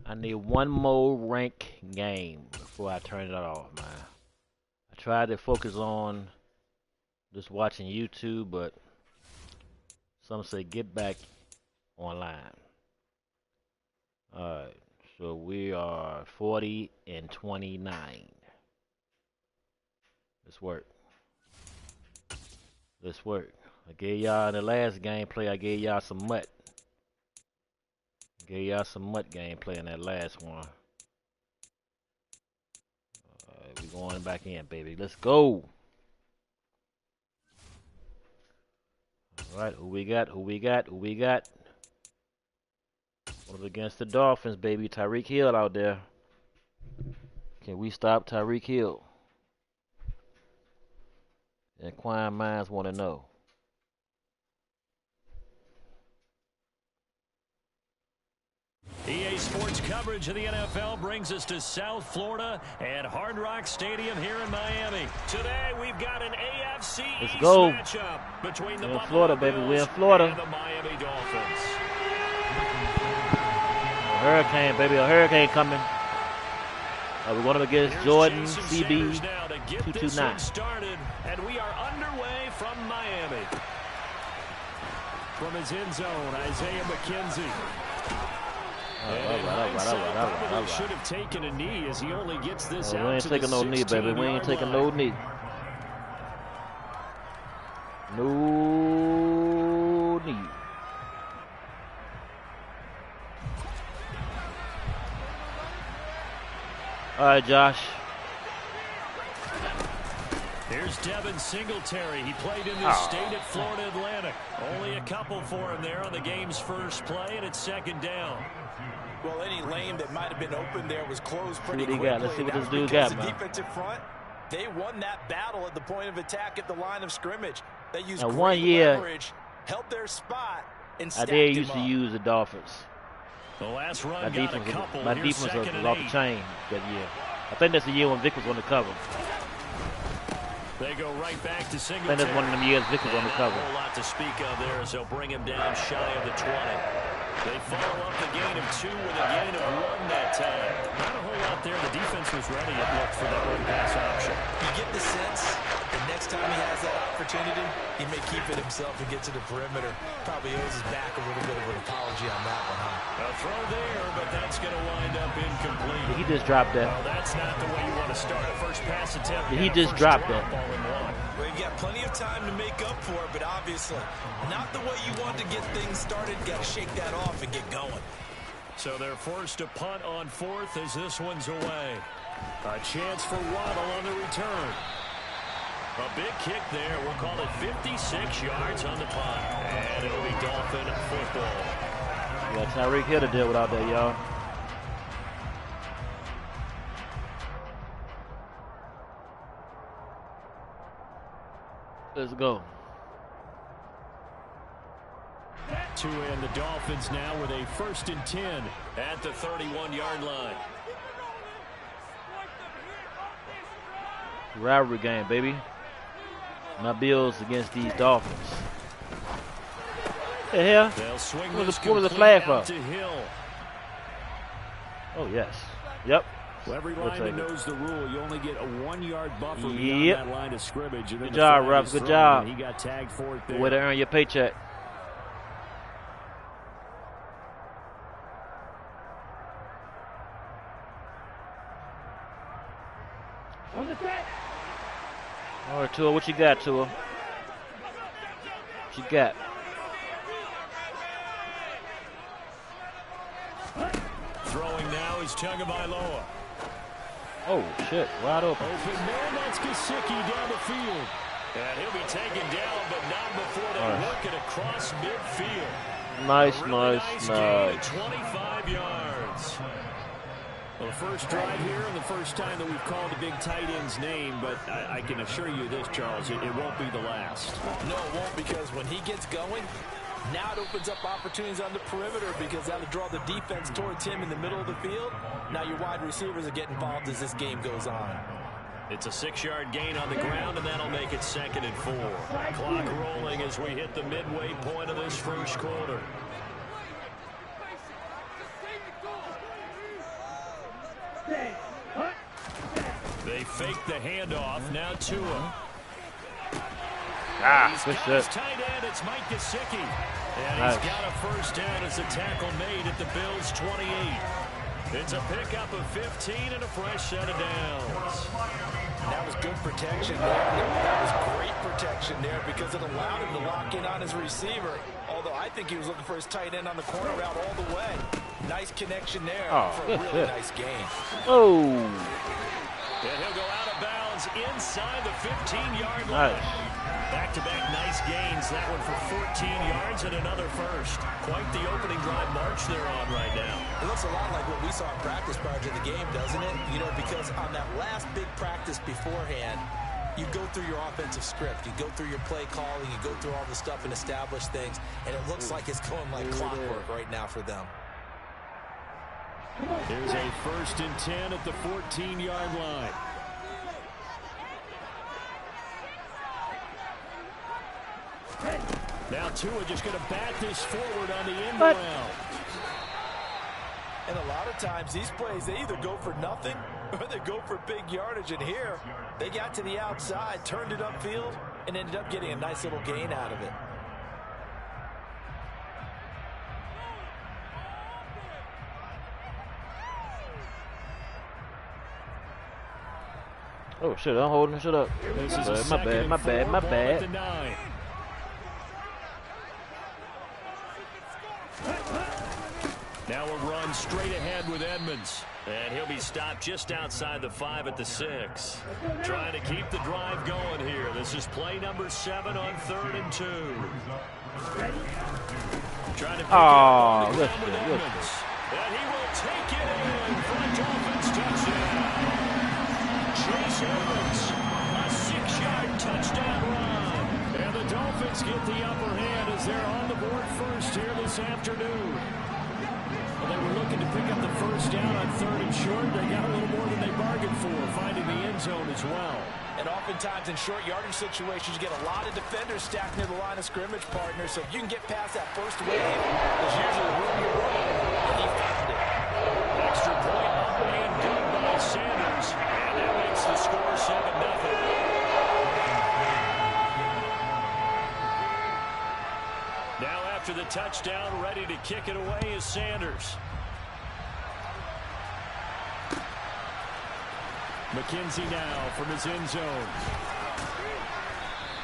I need one more rank game before I turn it off, man. I tried to focus on just watching YouTube, but some say get back online. Alright, so we are 40 and 29. Let's work. Let's work. I gave y'all in the last gameplay, I gave y'all some mutt. Gave y'all some mutt gameplay in that last one. Alright, we going back in, baby. Let's go. Alright, who we got? Who we got? Who we got? One against the Dolphins, baby. Tyreek Hill out there. Can we stop Tyreek Hill? Inquiring minds want to know. EA Sports coverage of the NFL brings us to South Florida and Hard Rock Stadium here in Miami. Today we've got an AFC Let's East go. matchup between the We're in Buffalo Florida, baby. Bills We're in Florida. and the Miami Dolphins. A hurricane, baby. A hurricane coming. We're going up against Here's Jordan Jason CB Sanders now to get this 229. one started, and we are underway from Miami. From his end zone, Isaiah McKenzie. All right. Should have taken a knee as he only gets this out. We ain't taking no knee, baby. We ain't taking no knee. No knee. All right, Josh. Here's Devin Singletary. He played in this state at Florida Atlantic. Only a couple for him there on the game's first play, and it's second down. Well, any lane that might have been open there was closed pretty Let's see quickly. Let's see what this dude because got, the man. defensive front, they won that battle at the point of attack at the line of scrimmage. They used Now, great 1 year, leverage, held their spot, and I stacked did him used to up. use the Dolphins. The last run My got a defense, couple. my Here's defense was second off and the 8. chain that year. I think that's the year when Vic was on the cover. They go right back to I think Singletary. that's one of them years Vic was on the Not cover. a whole lot to speak of there as they'll bring him down shy of the 20. They follow up the gain of 2 with a gain of 1 that time. Not a whole lot there. The defense was ready, it looked, for that run pass option. You get the sense the next time he has that opportunity, he may keep it himself and get to the perimeter. Probably owes his back a little bit of an apology on that one, huh? A throw there, but that's going to wind up incomplete. He just dropped that. Well, that's not the way you want to start a first pass attempt. He and a just first dropped drop that. all in one. Well, you got plenty of time to make up for it, but obviously not the way you want to get things started. Got to shake that off and get going. So they're forced to punt on 4th as this one's away. A chance for Waddle on the return. A big kick there. We'll call it 56 yards on the punt. And it'll be Dolphin football. We got Tyreek Hill to deal with out there, y'all. Let's go. To end the Dolphins now with a 1st and 10 at the 31-yard line. Rivalry game, baby. My Bills against these Dolphins. The hell? They'll swing What was this the flag complete out for? to Hill. Oh, yes. Yep. Well, every We'll lineman take it. knows the rule. You only get a 1-yard buffer Yep. beyond that line of scrimmage. And then Good the job, flag Ruff. is Good thrown, job. and he got tagged for it there. Way to earn your paycheck. All right, Tua, what you got, Tua? What you got? Throwing now is Tagovailoa. Oh, shit. Wide open. Open man, that's Gesicki down the field. And he'll be taken down, but not before they work it across midfield. Nice, A really nice, gain nice. of 25 yards. Well, the first drive here and the first time that we've called the big tight end's name, but I can assure you this, Charles, it won't be the last. No, it won't, because when he gets going, now it opens up opportunities on the perimeter, because that'll draw the defense towards him in the middle of the field. Now your wide receivers are getting involved as this game goes on. It's a 6-yard gain on the ground, and that'll make it 2nd and 4. Clock rolling as we hit the midway point of this first quarter. They fake the handoff. Now Tua. Ah, good shit. Tight end, it's Mike Gesicki. And nice. He's got a first down as a tackle made at the Bills' 28. It's a pickup of 15 and a fresh set of downs. That was good protection there. That was great protection there because it allowed him to lock in on his receiver. Although I think he was looking for his tight end on the corner route all the way. Nice connection there for a really nice gain. Oh. And he'll go out of bounds inside the 15-yard line. Nice. Back-to-back nice gains. That one for 14 yards and another first. Quite the opening drive march they're on right now. It looks a lot like what we saw in practice prior to the game, doesn't it? You know, because on that last big practice beforehand, you go through your offensive script. You go through your play calling. You go through all the stuff and establish things. And it looks like it's going like clockwork right now for them. Here's a 1st and 10 at the 14-yard line. Now Tua just going to bat this forward on the end around. And a lot of times these plays, they either go for nothing or they go for big yardage. And here, they got to the outside, turned it upfield, and ended up getting a nice little gain out of it. Oh shit, I'm holding shit up. My bad. Now a run straight ahead with Edmonds. And he'll be stopped just outside the 5 at the 6. Trying to keep the drive going here. This is play number 7 on 3rd and 2. Trying to pick it up on the ground with Edmonds. And he will take it in for a Dolphins touchdown. Chase Edmonds, a 6-yard touchdown run. And the Dolphins get the upper hand as they're on the board first here this afternoon. Well, they were looking to pick up the first down on 3rd and short. They got a little more than they bargained for, finding the end zone as well. And oftentimes in short yardage situations, you get a lot of defenders stacked near the line of scrimmage, partners. So if you can get past that first wave, there's usually room to run. And he found it. Extra point up and good by Sanders. And that makes the score 7-0. Now after the touchdown, ready to kick it away is Sanders. McKenzie now from his end zone.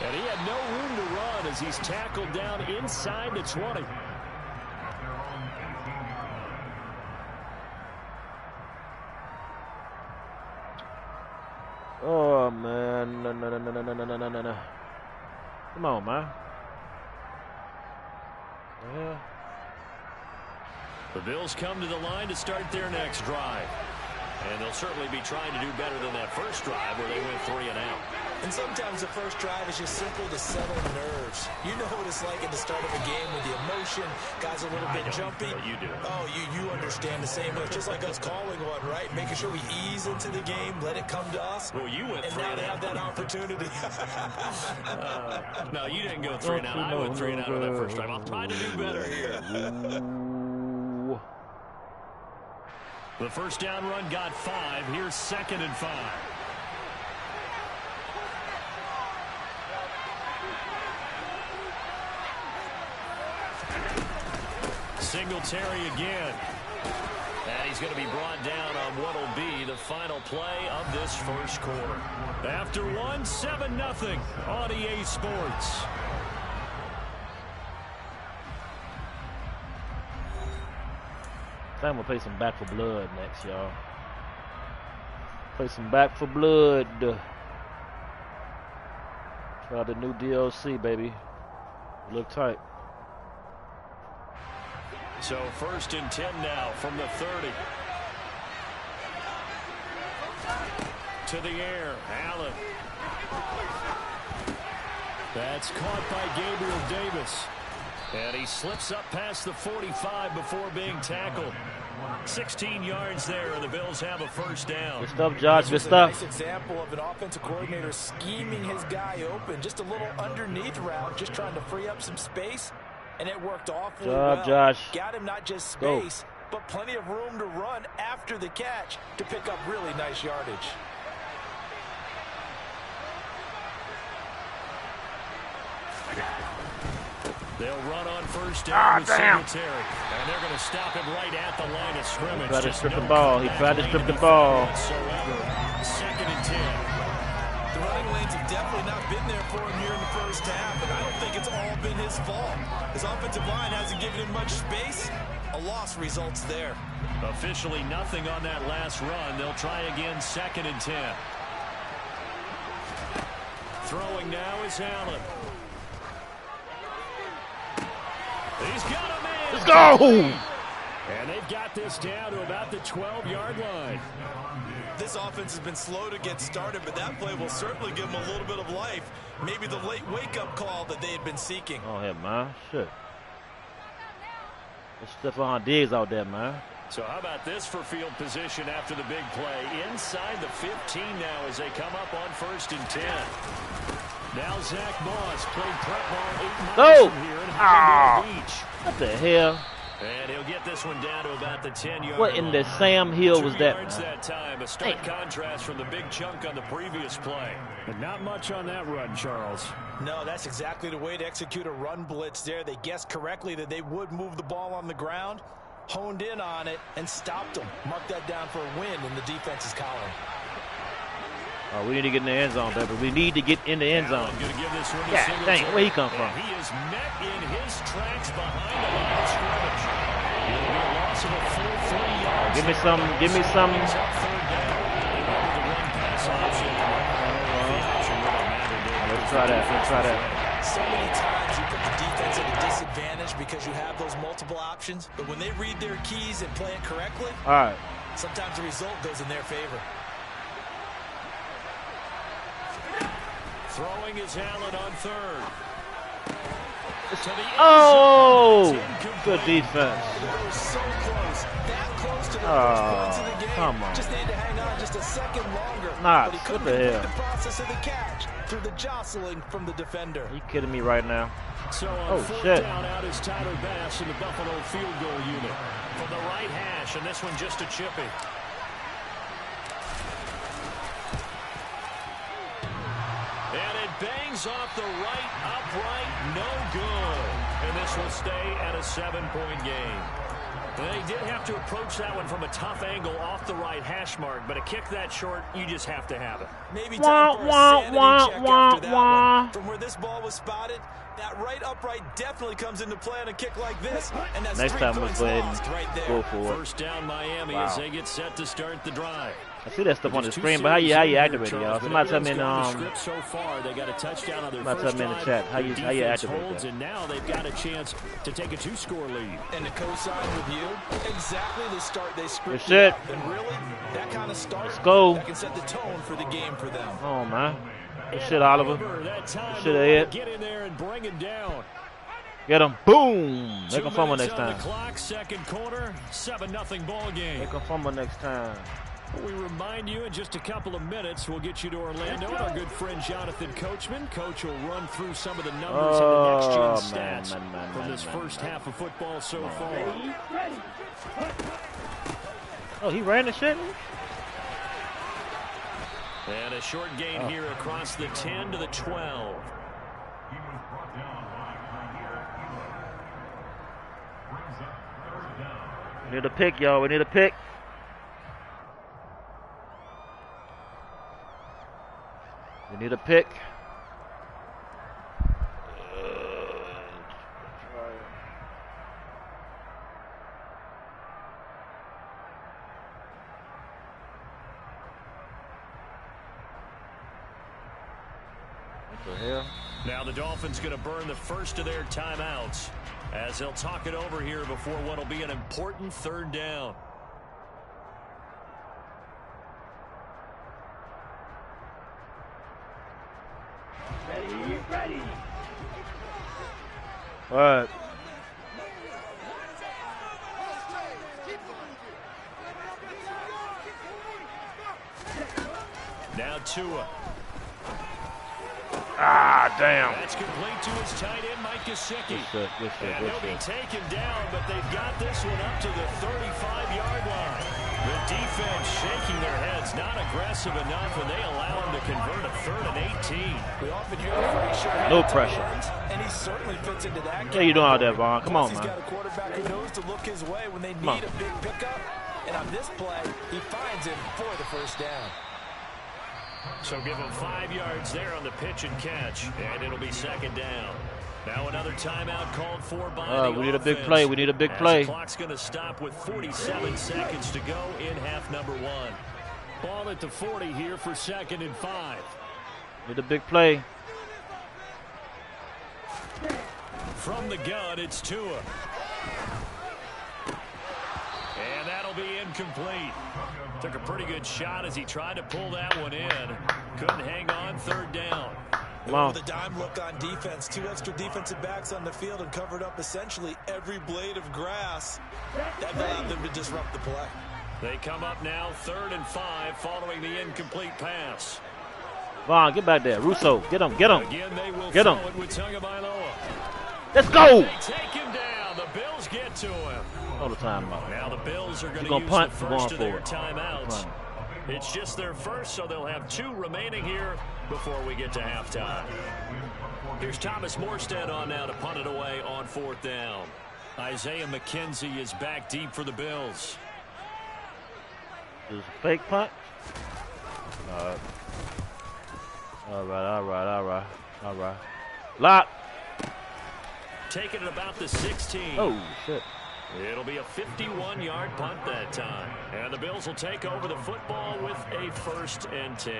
And he had no room to run as he's tackled down inside the 20. Oh man, no. Come on, man. Yeah. The Bills come to the line to start their next drive. And they'll certainly be trying to do better than that first drive where they went 3 and out. And sometimes the first drive is just simple to settle nerves. You know what it's like at the start of a game with the emotion, guys a little bit jumpy. You do. Oh, you understand the same way. Just like us calling one, right? Making sure we ease into the game, let it come to us. Well, you went 3 and now they have that opportunity. No, you didn't go 3 and out. I went 3 and out on that first drive. I'll try to do better here. The first down run got 5. Here's 2nd and 5. Singletary again. And he's going to be brought down on what will be the final play of this first quarter. After 1, 7-0 on EA Sports. I'm gonna play some Back for Blood next, y'all. Play some Back for Blood. Try the new DLC, baby. Look tight. So 1st and 10 now from the 30. To the air, Allen. That's caught by Gabriel Davis. And he slips up past the 45 before being tackled. 16 yards there, and the Bills have a first down. Good stuff, Josh. Good stuff. Nice example of an offensive coordinator scheming his guy open. Just a little underneath route, just trying to free up some space. And it worked awfully well. Josh. Got him not just space, but plenty of room to run after the catch to pick up really nice yardage. They'll run on first down with Singletary. And they're going to stop him right at the line of scrimmage. He tried to strip the ball. He tried to strip the ball. Second and 10. The running lanes have definitely not been there for him here in the first half, and I don't think it's all been his fault. His offensive line hasn't given him much space. A loss results there. Officially nothing on that last run. They'll try again, second and 10. Throwing now is Allen. He's got him in. Let's go! And they've got this down to about the 12-yard line. This offense has been slow to get started, but that play will certainly give them a little bit of life. Maybe the late wake-up call that they had been seeking. Oh, yeah, man. Shit. There's Stephon Diggs out there, man. So how about this for field position after the big play? Inside the 15 now as they come up on first and 10. Now Zach Moss played prep ball 8 miles from here in Huntington Beach. What the hell? And he'll get this one down to about the 10-yard What in the Sam Hill was that? 2 yards that time. A stark contrast from the big chunk on the previous play. But not much on that run, Charles. No, that's exactly the way to execute a run blitz there. They guessed correctly that they would move the ball on the ground, honed in on it, and stopped them. Mark that down for a win in the defense's column. Oh, we need to get in the end zone, baby. We need to get in the end zone. Yeah, dang, where he come from? He is met in his tracks behind the line of scrimmage. It'll be a loss of a full 3 yards. Give me some. Give me some. Let's try that. Let's try that. So many times you put the defense at a disadvantage because you have those multiple options, but when they read their keys and play it correctly, all right, sometimes the result goes in their favor. Throwing is Allen on third. Oh, good defense. So close, that close to the first points of the game. Come on. Just need to hang on just a second longer. Nah, but he couldn't what the hell? complete the process of the catch through the jostling from the defender. Are you kidding me right now? So on fourth down out is Tyler Bass in the Buffalo field goal unit. From the right hash, and this one just a chippy. And it bangs off the right upright, no good. And this will stay at a 7-point game. They did have to approach that one from a tough angle off the right hash mark, but a kick that short, you just have to have it. Maybe time for a sanity check after that one. From where this ball was spotted, that right upright definitely comes into play on a kick like this. And that's Next time we'll go ahead and right there. go for it. First down Miami as they get set to start the drive. I see that stuff on the screen, but how you activate it, y'all? Somebody tell me in so far, they got a touchdown on their somebody tell me in the chat how you activate holds, that. and now they've got a chance to take a 2-score lead. And to co-sign with you, exactly the start they scripted. Shit. And really, that kind of start Go. that can set the tone for the game for them. Oh man, good shit, Oliver. Good shit, Ed. Get in there and bring it down. Get him. Boom. Make him fumble next time. The clock, second quarter, 7-0 ball game. Make him fumble next time. We remind you in just a couple of minutes, we'll get you to Orlando. And our good friend Jonathan Coachman. Coach will run through some of the numbers and the next-gen stats from this first half of football so far. Oh, he ran the shit? And a short gain here across the 10 to the 12. We need a pick, y'all. We need a pick. We need a pick. What the hell? Now the Dolphins going to burn the first of their timeouts as they'll talk it over here before what will be an important third down. Ready. All right. Now Tua. Ah, damn. That's complete to his tight end, Mike Gesicki. Good shit, And he'll be taken down, but they've got this one up to the 35-yard line. The defense shaking their heads, not aggressive enough, and they allow him to convert a 3rd and 18. We often hear the phrase, no pressure. And he certainly fits into that. Yeah, you doing out there, Vaughn? Come on, man. He's got a quarterback who knows to look his way when they need a big pickup. And on this play, he finds him for the first down. So give him 5 yards there on the pitch and catch, and it'll be 2nd down. Now another timeout called for by the we need a big offense. play. We need a big play. The clock's going to stop with 47 seconds to go in half number 1. Ball at the 40 here for 2nd and 5. Need a big play. From the gun, it's Tua. And that'll be incomplete. Took a pretty good shot as he tried to pull that one in. Couldn't hang on, 3rd down. With a dime look on defense, 2 extra defensive backs on the field and covered up essentially every blade of grass. That allowed them to disrupt the play. They come up now 3rd and 5 following the incomplete pass. Vaughn, get back there. Russo, get him, get him. Again, they will get him. throw it with Tagovailoa. Let's go. They take him down. The Bills get to him. All the time. Now the Bills are going to use punt, the first of their timeouts. It's just their first, so they'll have 2 remaining here before we get to halftime. Here's Thomas Morstead on now to punt it away on 4th down. Isaiah McKenzie is back deep for the Bills. Is a fake punt? All right. Lock. Taking it about the 16. Oh, shit. It'll be a 51-yard punt that time. And the Bills will take over the football with a 1st and 10.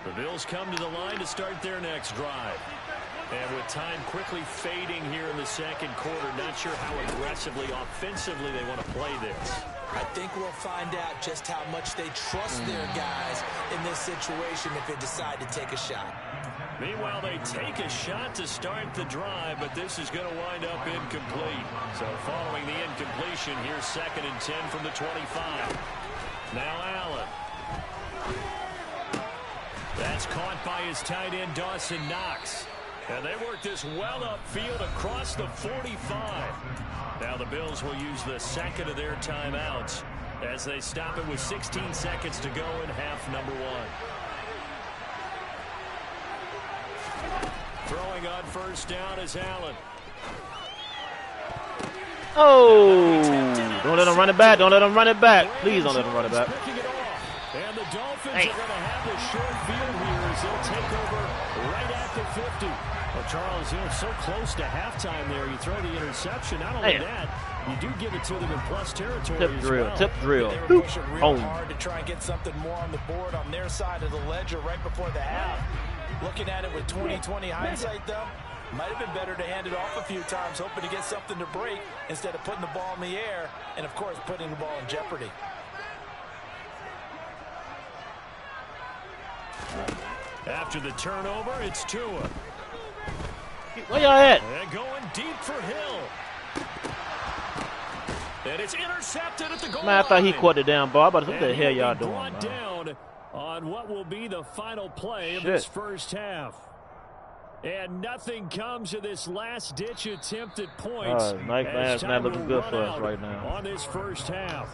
The Bills come to the line to start their next drive. And with time quickly fading here in the 2nd quarter, not sure how aggressively, offensively they want to play this. I think we'll find out just how much they trust their guys in this situation if they decide to take a shot. Meanwhile, they take a shot to start the drive, but this is going to wind up incomplete. So following the incompletion, here's 2nd and 10 from the 25. Now Allen. That's caught by his tight end, Dawson Knox. And they work this well upfield across the 45. Now the Bills will use the 2nd of their timeouts as they stop it with 16 seconds to go in half number 1. Throwing on 1st down is Allen. Oh, don't let him run it back. Don't let him run it back. Please don't let him run it back. And the Dolphins are going to have the short field here as they'll take over right at the 50. Well, Charles, you know, so close to halftime there. You throw the interception. Not only that, you do give it to them in plus territory Tip as drill, well. tip drill. They were pushing real hard to try and get something more on the board on their side of the ledger right before the half. Looking at it with 20/20 hindsight, though, might have been better to hand it off a few times, hoping to get something to break instead of putting the ball in the air and, of course, putting the ball in jeopardy. After the turnover, it's Tua. Where y'all at? And going deep for Hill. And it's intercepted at the goal Man, I thought he line. caught the damn ball. But what the And hell he'll y'all be doing, brought man? down on what will be the final play of Shit. this first half. And nothing comes of this last-ditch attempt at points. Mike as Van's not time looking will good run for us out right now. on this first half.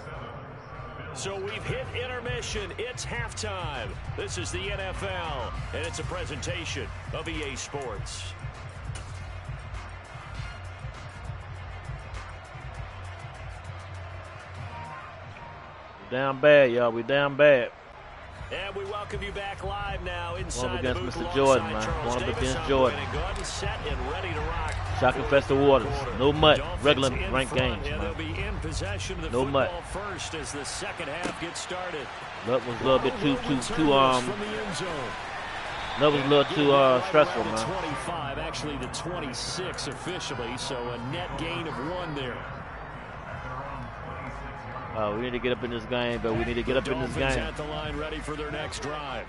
So we've hit intermission. It's halftime. This is the NFL, and it's a presentation of EA Sports. Down bad, y'all. We down bad. And we welcome you back live now inside Going up the against booth Mr. Jordan, alongside man. Charles Going up Davis. against I'm Jordan. Brandon Gordon, set and ready to rock. Shock infested waters. No mutt. Dolphins Regular in ranked front, games, and man. they'll be in possession of the No football mutt. first as the second half gets started. That was a little bit too From the end zone. that was a little too stressful, Around the man. 25, actually the 26 officially, so a net gain of 1 there. We need to get up in this game, but we need to get up in this Dolphins game. at the line ready for their next drive.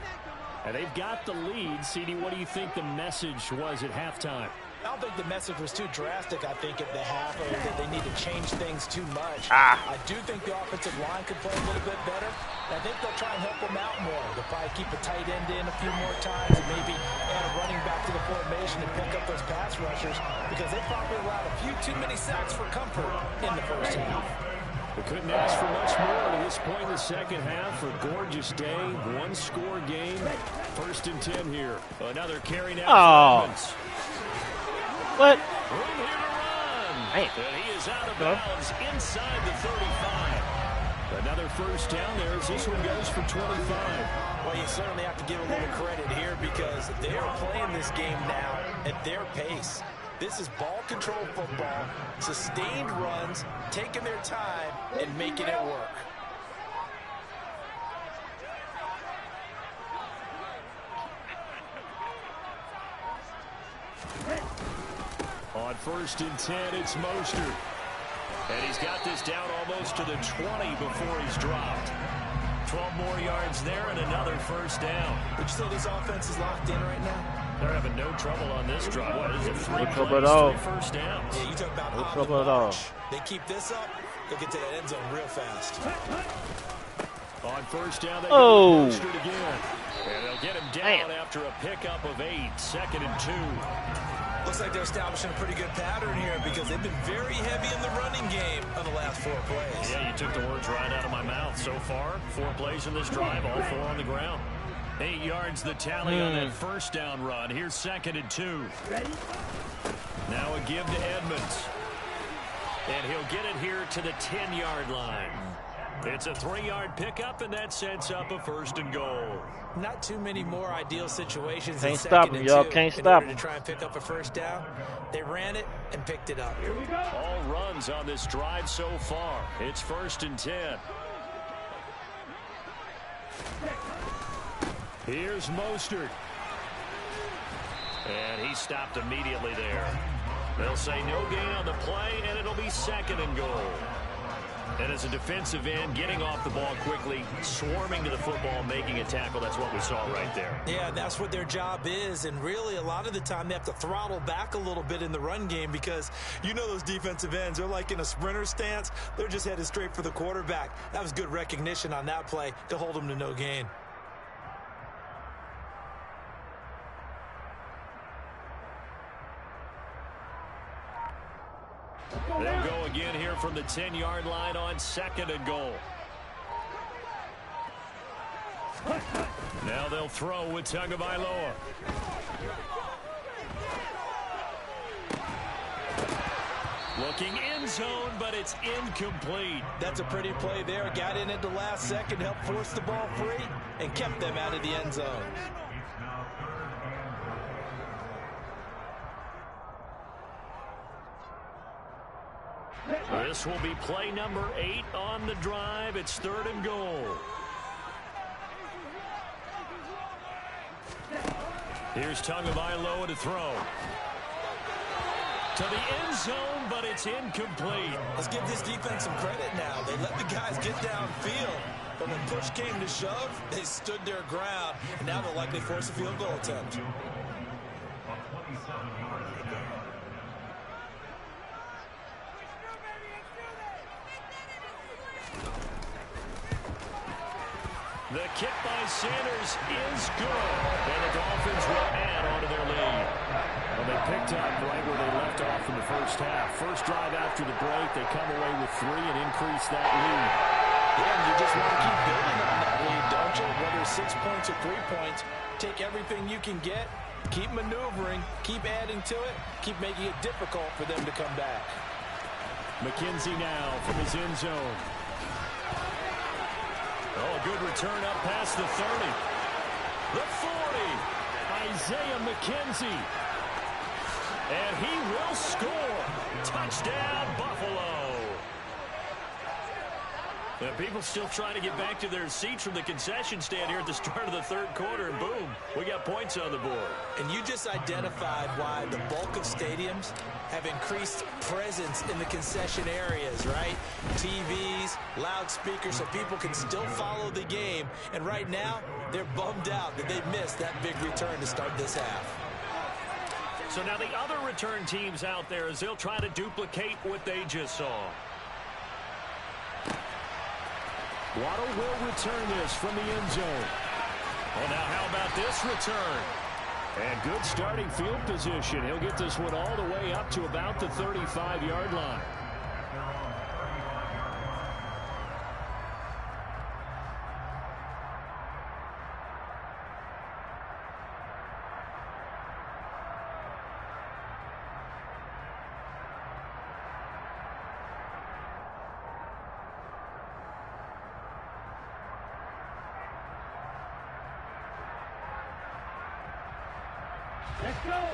And they've got the lead. CD, what do you think the message was at halftime? I don't think the message was too drastic, I think, at the half, or that they need to change things too much. I do think the offensive line could play a little bit better. And I think they'll try and help them out more. They'll probably keep a tight end in a few more times and maybe add a running back to the formation and pick up those pass rushers, because they probably allowed a few too many sacks for comfort in the first half. We couldn't ask for much more at this point in the second half. A gorgeous day, one-score game. 1st and 10 here. Another carry now for Edmonds. What? Room here to run. Man. And he is out of bounds inside the 35. Another first down there as this one goes for 25. Well, you certainly have to give a little credit here, because they are playing this game now at their pace. This is ball control football, sustained runs, taking their time and making it work. On 1st and 10, it's Mostert. And he's got this down almost to the 20 before he's dropped. 12 more yards there and another first down. Would you say this offense is locked in right now? They're having no trouble on this drive. What is it? 3 No trouble plays, at all. 3 first downs. Yeah, you talk about No on trouble the at all. march. They keep this up, they'll get to that end zone real fast. On first down, they Oh. get Mostert again. And they'll get him down after a pickup of 8. 2nd and 2. Looks like they're establishing a pretty good pattern here, because they've been very heavy in the running game on the last 4 plays. Yeah, you took the words right out of my mouth. So far, 4 plays in this drive, all 4 on the ground. 8 yards the tally on that first down run. Here's 2nd and 2. Now a give to Edmonds. And he'll get it here to the 10-yard line. It's a 3-yard pickup, and that sets up a 1st and goal. Not too many more ideal situations. Can't stop him, y'all. Can't stop him. To try and pick up a first down, they ran it and picked it up. All runs on this drive so far. It's 1st and 10. Here's Mostert. And he stopped immediately there. They'll say no gain on the play, and it'll be 2nd and goal. And as a defensive end, getting off the ball quickly, swarming to the football, making a tackle, that's what we saw right there. Yeah, that's what their job is, and really a lot of the time they have to throttle back a little bit in the run game, because you know those defensive ends, they're like in a sprinter stance. They're just headed straight for the quarterback. That was good recognition on that play to hold them to no gain. They'll go again here from the 10-yard line on 2nd and goal. Now they'll throw with Tagovailoa. Looking end zone, but it's incomplete. That's a pretty play there. Got in at the last second, helped force the ball free, and kept them out of the end zone. This will be play number 8 on the drive. It's 3rd and goal. Here's Tagovailoa to throw. To the end zone, but it's incomplete. Let's give this defense some credit now. They let the guys get downfield, but when push came to shove, they stood their ground, and now they'll likely force a field goal attempt. The kick by Sanders is good, and the Dolphins will add on to their lead. Well, they picked up right where they left off in the first half. First drive after the break, they come away with 3 and increase that lead. Yeah, and you just want to keep building on that lead, don't you? Whether it's 6 points or 3 points, take everything you can get, keep maneuvering, keep adding to it, keep making it difficult for them to come back. McKenzie now from his end zone. Oh, a good return up past the 30. The 40. Isaiah McKenzie. And he will score. Touchdown, Buffalo. People still trying to get back to their seats from the concession stand here at the start of the 3rd quarter, and boom, we got points on the board. And you just identified why the bulk of stadiums have increased presence in the concession areas, right? TVs, loudspeakers, so people can still follow the game. And right now, they're bummed out that they missed that big return to start this half. So now the other return teams out there as they'll try to duplicate what they just saw. Waddle will return this from the end zone. Well, now how about this return? And good starting field position. He'll get this one all the way up to about the 35-yard line.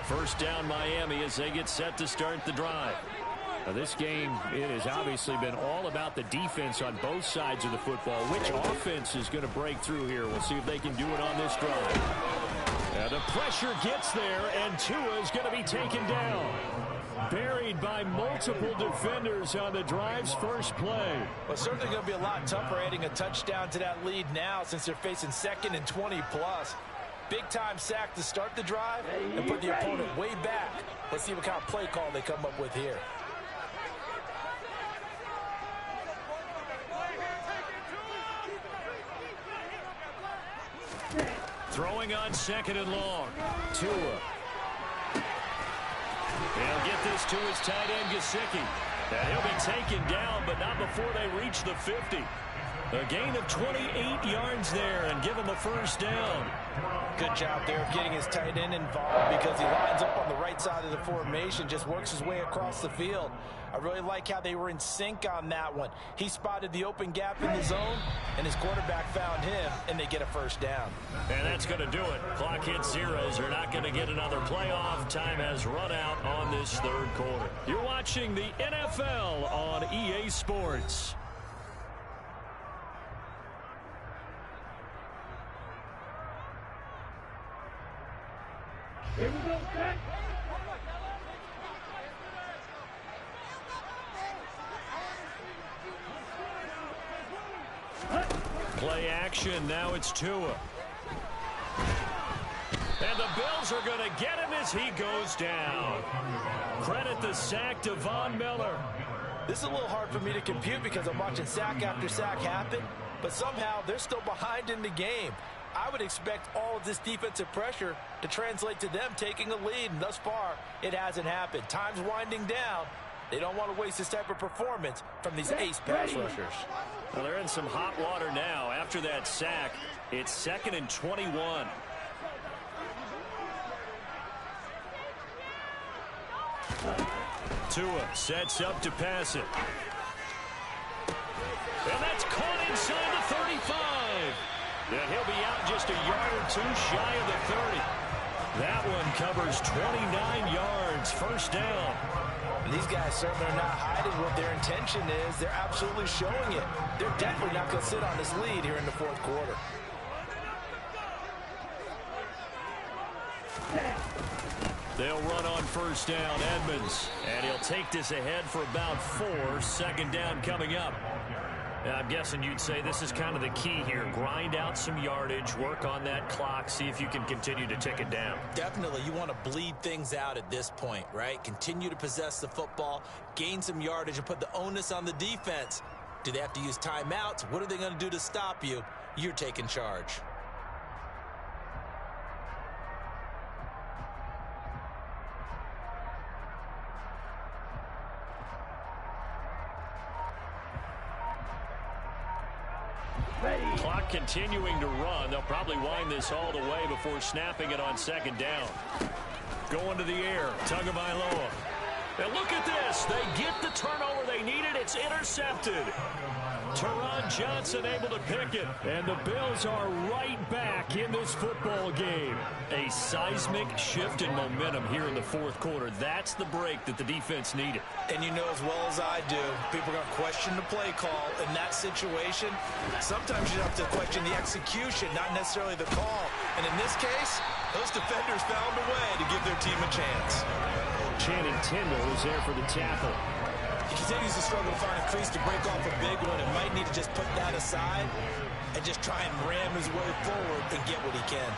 First down Miami as they get set to start the drive. Now this game, it has obviously been all about the defense on both sides of the football. Which offense is going to break through here? We'll see if they can do it on this drive. Now the pressure gets there, and Tua is going to be taken down. Buried by multiple defenders on the drive's first play. Well, certainly going to be a lot tougher adding a touchdown to that lead now since they're facing 2nd and 20+. Big-time sack to start the drive and put the opponent way back. Let's see what kind of play call they come up with here. Throwing on 2nd and long. Tua. He'll get this to his tight end, Gesicki. Now he'll be taken down, but not before they reach the 50. A gain of 28 yards there and give him a first down. Good job there of getting his tight end involved because he lines up on the right side of the formation, just works his way across the field. I really like how they were in sync on that one. He spotted the open gap in the zone, and his quarterback found him, and they get a first down. And that's going to do it. Clock hits zeros. They're not going to get another playoff. Time has run out on this third quarter. You're watching the NFL on EA Sports. Here we go, back. Play action. Now it's Tua. And the Bills are going to get him as he goes down. Credit the sack to Von Miller. This is a little hard for me to compute because I'm watching sack after sack happen, but somehow they're still behind in the game. I would expect all of this defensive pressure to translate to them taking a lead, and thus far, it hasn't happened. Time's winding down. They don't want to waste this type of performance from these ace pass rushers. Well, they're in some hot water now. After that sack, it's 2nd and 21. Tua sets up to pass it. And that's caught inside the 35. And he'll be out just a yard or two shy of the 30. That one covers 29 yards. First down. And these guys certainly are not hiding what their intention is. They're absolutely showing it. They're definitely not going to sit on this lead here in the fourth quarter. They'll run on first down, Edmonds. And he'll take this ahead for about 4. Second down coming up. I'm guessing you'd say this is kind of the key here. Grind out some yardage, work on that clock, see if you can continue to tick it down. Definitely. You want to bleed things out at this point, right? Continue to possess the football, gain some yardage, and put the onus on the defense. Do they have to use timeouts? What are they going to do to stop you? You're taking charge. Clock continuing to run. They'll probably wind this all the way before snapping it on second down. Going to the air. Tagovailoa. And look at this. They get the turnover they needed. It's intercepted. Teron Johnson able to pick it. And the Bills are right back in this football game. A seismic shift in momentum here in the fourth quarter. That's the break that the defense needed. And you know as well as I do, people are going to question the play call in that situation. Sometimes you have to question the execution, not necessarily the call. And in this case, those defenders found a way to give their team a chance. Channing Tindall is there for the tackle. He continues to struggle to find a crease to break off a big one and might need to just put that aside and just try and ram his way forward and get what he can.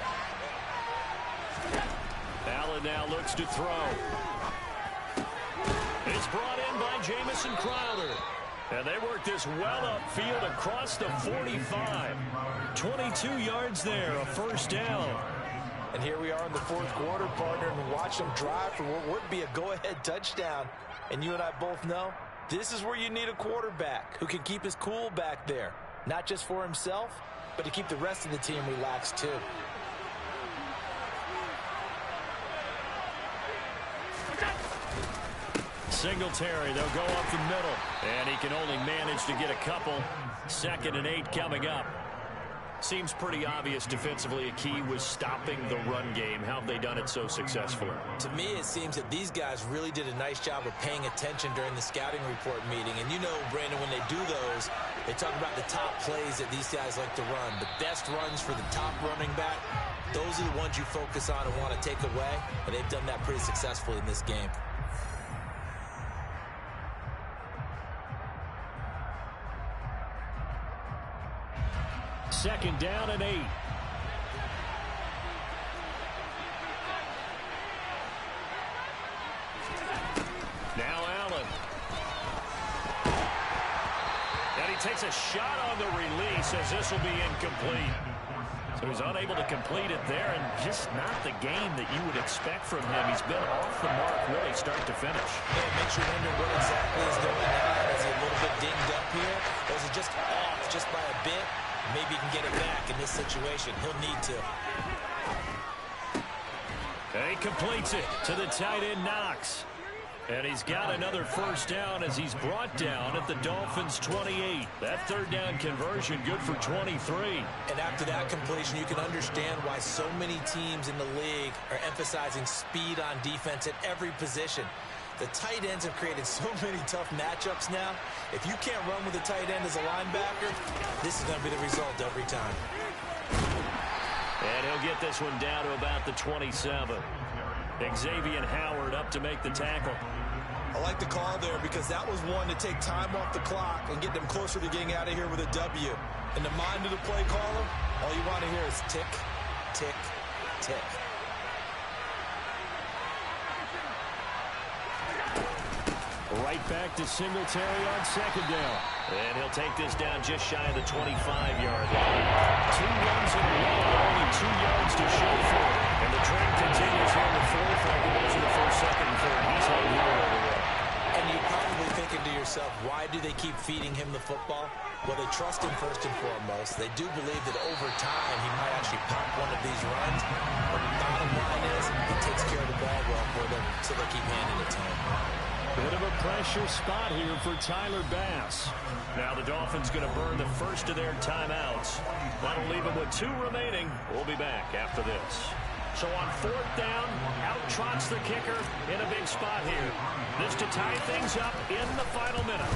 Allen now looks to throw. It's brought in by Jamison Crowder. And they work this well upfield across the 45. 22 yards there, a first down. And here we are in the fourth quarter, partner, and watch them drive for what would be a go-ahead touchdown. And you and I both know this is where you need a quarterback who can keep his cool back there. Not just for himself, but to keep the rest of the team relaxed too. Singletary, they'll go up the middle. And he can only manage to get a couple. 2nd and 8 coming up. Seems pretty obvious defensively a key was stopping the run game. How have they done it so successfully? To me, it seems that these guys really did a nice job of paying attention during the scouting report meeting. And you know, Brandon, when they do those, they talk about the top plays that these guys like to run. The best runs for the top running back, those are the ones you focus on and want to take away. And they've done that pretty successfully in this game. Second down and 8. Now Allen. And he takes a shot on the release as this will be incomplete. So he's unable to complete it there, and just not the game that you would expect from him. He's been off the mark really start to finish. Yeah, it makes you wonder what exactly is going on. Is he a little bit dinged up here? Or is he just off just by a bit? Maybe he can get it back in this situation. He'll need to. And he completes it to the tight end, Knox. And he's got another first down as he's brought down at the Dolphins' 28. That third down conversion good for 23. And after that completion, you can understand why so many teams in the league are emphasizing speed on defense at every position. The tight ends have created so many tough matchups now. If you can't run with a tight end as a linebacker, this is going to be the result every time. And he'll get this one down to about the 27. Xavier Howard up to make the tackle. I like the call there because that was one to take time off the clock and get them closer to getting out of here with a W. In the mind of the play caller, all you want to hear is tick, tick, tick. Right back to Singletary on second down. And he'll take this down just shy of the 25-yard line. 2 runs in a row, only 2 yards to show for it. And the trend continues here in the fourth, like it was in the first, second, and third. He's holding on over there. And you're probably thinking to yourself, why do they keep feeding him the football? Well, they trust him first and foremost. They do believe that over time he might actually pop one of these runs. But the bottom line is he takes care of the ball well for them, so they keep handing it to him. Bit of a pressure spot here for Tyler Bass. Now the Dolphins going to burn the first of their timeouts. That'll leave them with 2 remaining. We'll be back after this. So on 4th down, out trots the kicker in a big spot here. This to tie things up in the final minute.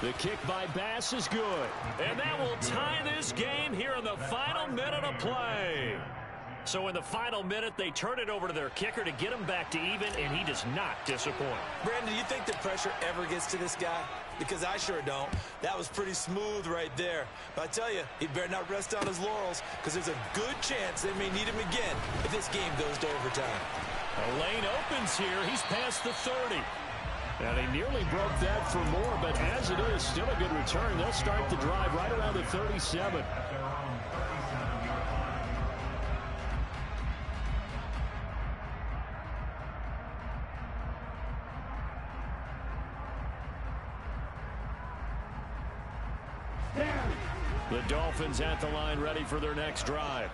The kick by Bass is good. And that will tie this game here in the final minute of play. So in the final minute, they turn it over to their kicker to get him back to even, and he does not disappoint. Brandon, do you think the pressure ever gets to this guy? Because I sure don't. That was pretty smooth right there. But I tell you, he better not rest on his laurels, because there's a good chance they may need him again if this game goes to overtime. A lane opens here. He's past the 30. And he nearly broke that for more, but as it is, still a good return. They'll start the drive right around the 37. The Dolphins at the line ready for their next drive.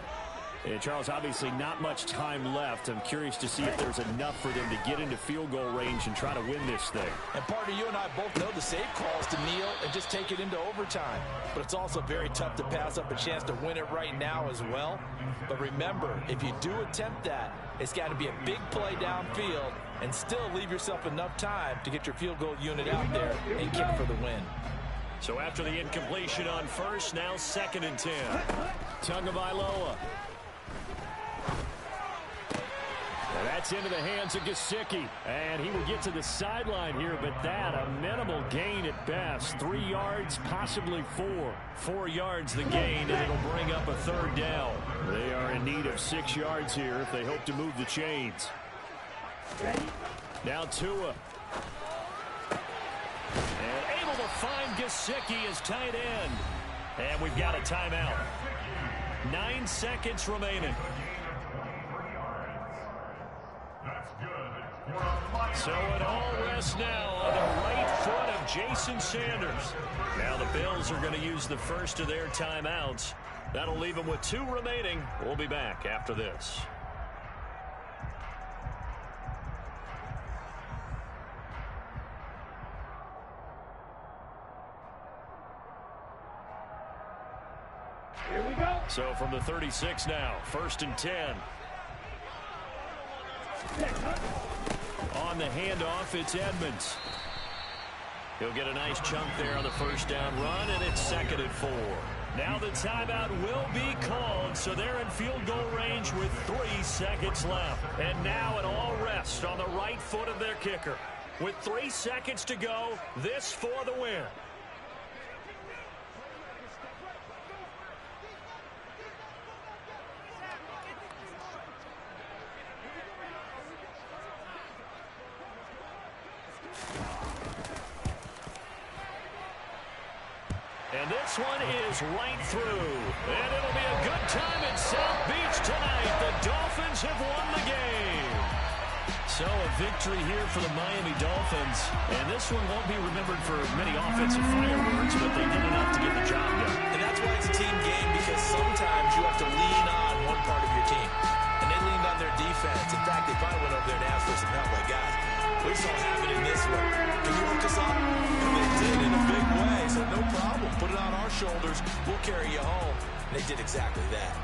And Charles, obviously not much time left. I'm curious to see if there's enough for them to get into field goal range and try to win this thing. And partner, you and I both know the safe call is to kneel and just take it into overtime. But it's also very tough to pass up a chance to win it right now as well. But remember, if you do attempt that, it's got to be a big play downfield and still leave yourself enough time to get your field goal unit out there and kick for the win. So after the incompletion on first, now 2nd and 10. Tagovailoa. And that gets into the hands of Gesicki. And he will get to the sideline here, but that a minimal gain at best. 3 yards, possibly 4. 4 yards the gain, and it'll bring up a third down. They are in need of 6 yards here if they hope to move the chains. Now Tua. And able to find Gesicki as tight end. And we've got a timeout. 9 seconds remaining. So it all rests now on the right foot of Jason Sanders. Now the Bills are going to use the first of their timeouts. That'll leave them with 2 remaining. We'll be back after this. Here we go. So from the 36 now, 1st and 10. On the handoff, it's Edmonds. He'll get a nice chunk there on the first down run, and it's 2nd and 4. Now the timeout will be called, so they're in field goal range with 3 seconds left. And now it all rests on the right foot of their kicker. With 3 seconds to go, this for the win. And this one is right through. And it'll be a good time in South Beach tonight. The Dolphins have won the game. So a victory here for the Miami Dolphins. And this one won't be remembered for many offensive fireworks, but they did enough to get the job done. And that's why it's a team game, because sometimes you have to lean on one part of your team. And they leaned on their defense. In fact, they probably went over there and asked for some help. Like, guys, we just don't have it in this one. Can you hook us up? And they did in a big way, so no problem. Put it on our shoulders. We'll carry you home. And they did exactly that.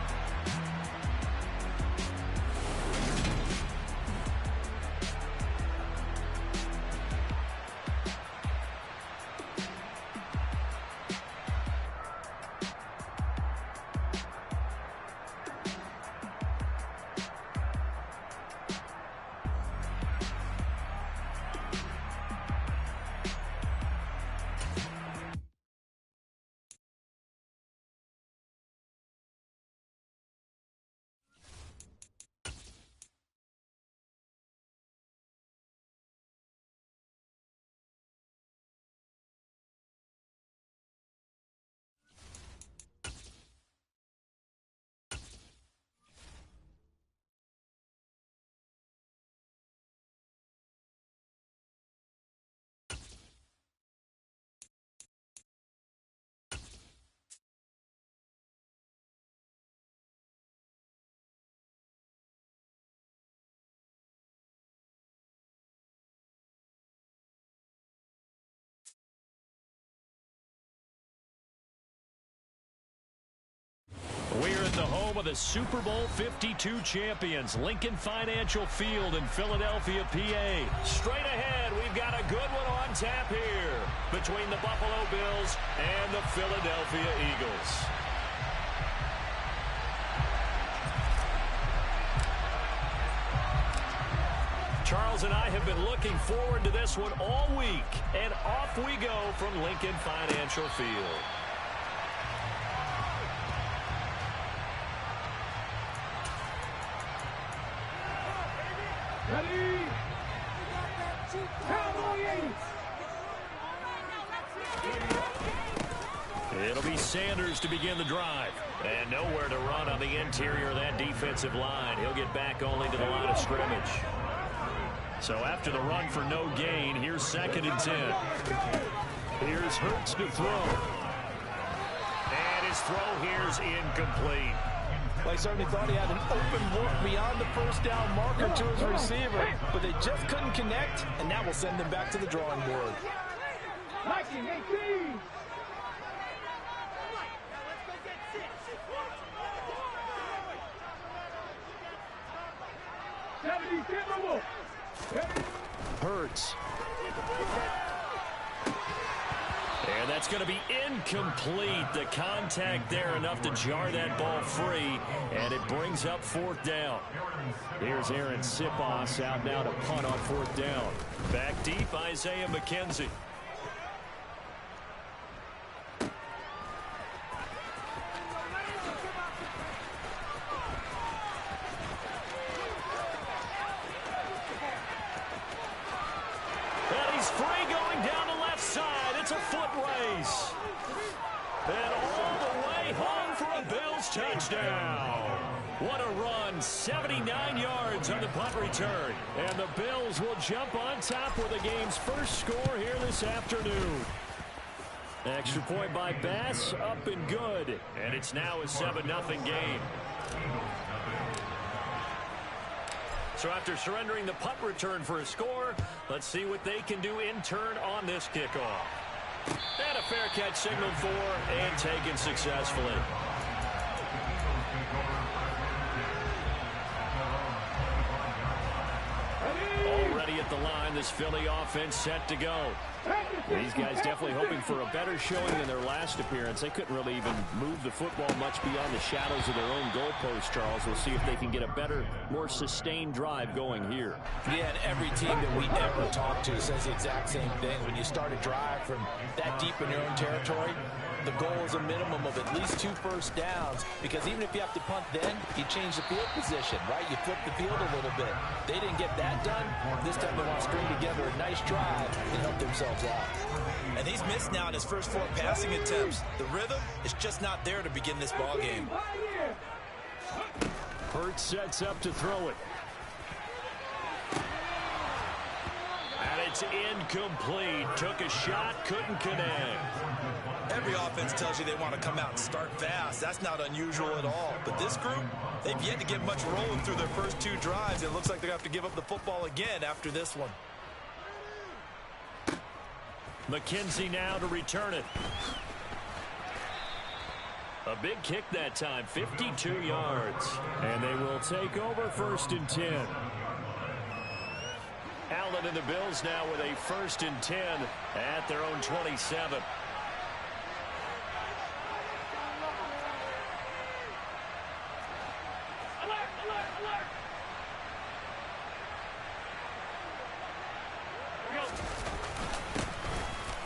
We're at the home of the Super Bowl 52 champions, Lincoln Financial Field in Philadelphia, PA. Straight ahead, we've got a good one on tap here between the Buffalo Bills and the Philadelphia Eagles. Charles and I have been looking forward to this one all week, and off we go from Lincoln Financial Field. Ready? It'll be Sanders to begin the drive. And nowhere to run on the interior of that defensive line. He'll get back only to the line of scrimmage. So after the run for no gain, here's 2nd and 10. Here's Hurts to throw. And his throw here's incomplete. Well, he certainly thought he had an open look beyond the first down marker to his receiver, but they just couldn't connect, and that will send them back to the drawing board. 19-18. Hurts. And that That's going to be incomplete. The contact there enough to jar that ball free, and it brings up 4th down. Here's Aaron Sipos out now to punt on 4th down. Back deep, Isaiah McKenzie. And he's free going down the left side. It's a foot race. And all the way home for a Bills touchdown. What a run. 79 yards on the punt return. And the Bills will jump on top with the game's first score here this afternoon. Extra point by Bass, up and good. And it's now a 7-0 game. So after surrendering the punt return for a score, let's see what they can do in turn on this kickoff. And a fair catch signaled for and taken successfully. Already at the line, this Philly offense set to go. These guys definitely hoping for a better showing in their last appearance. They couldn't really even move the football much beyond the shadows of their own goalpost, Charles. We'll see if they can get a better, more sustained drive going here. Yeah, and every team that we ever talk to says the exact same thing. When you start a drive from that deep in your own territory, the goal is a minimum of at least 2 first downs, because even if you have to punt then, you change the field position, right? You flip the field a little bit. They didn't get that done. This time they want to string together a nice drive and help themselves out. And he's missed now in his first 4 passing attempts. The rhythm is just not there to begin this ball game. Hurts sets up to throw it. And it's incomplete. Took a shot, couldn't connect. Every offense tells you they want to come out and start fast. That's not unusual at all. But this group, they've yet to get much rolling through their first 2 drives. It looks like they're going to have to give up the football again after this one. McKenzie now to return it. A big kick that time, 52 yards. And they will take over 1st and 10. Allen and the Bills now with a 1st and 10 at their own 27.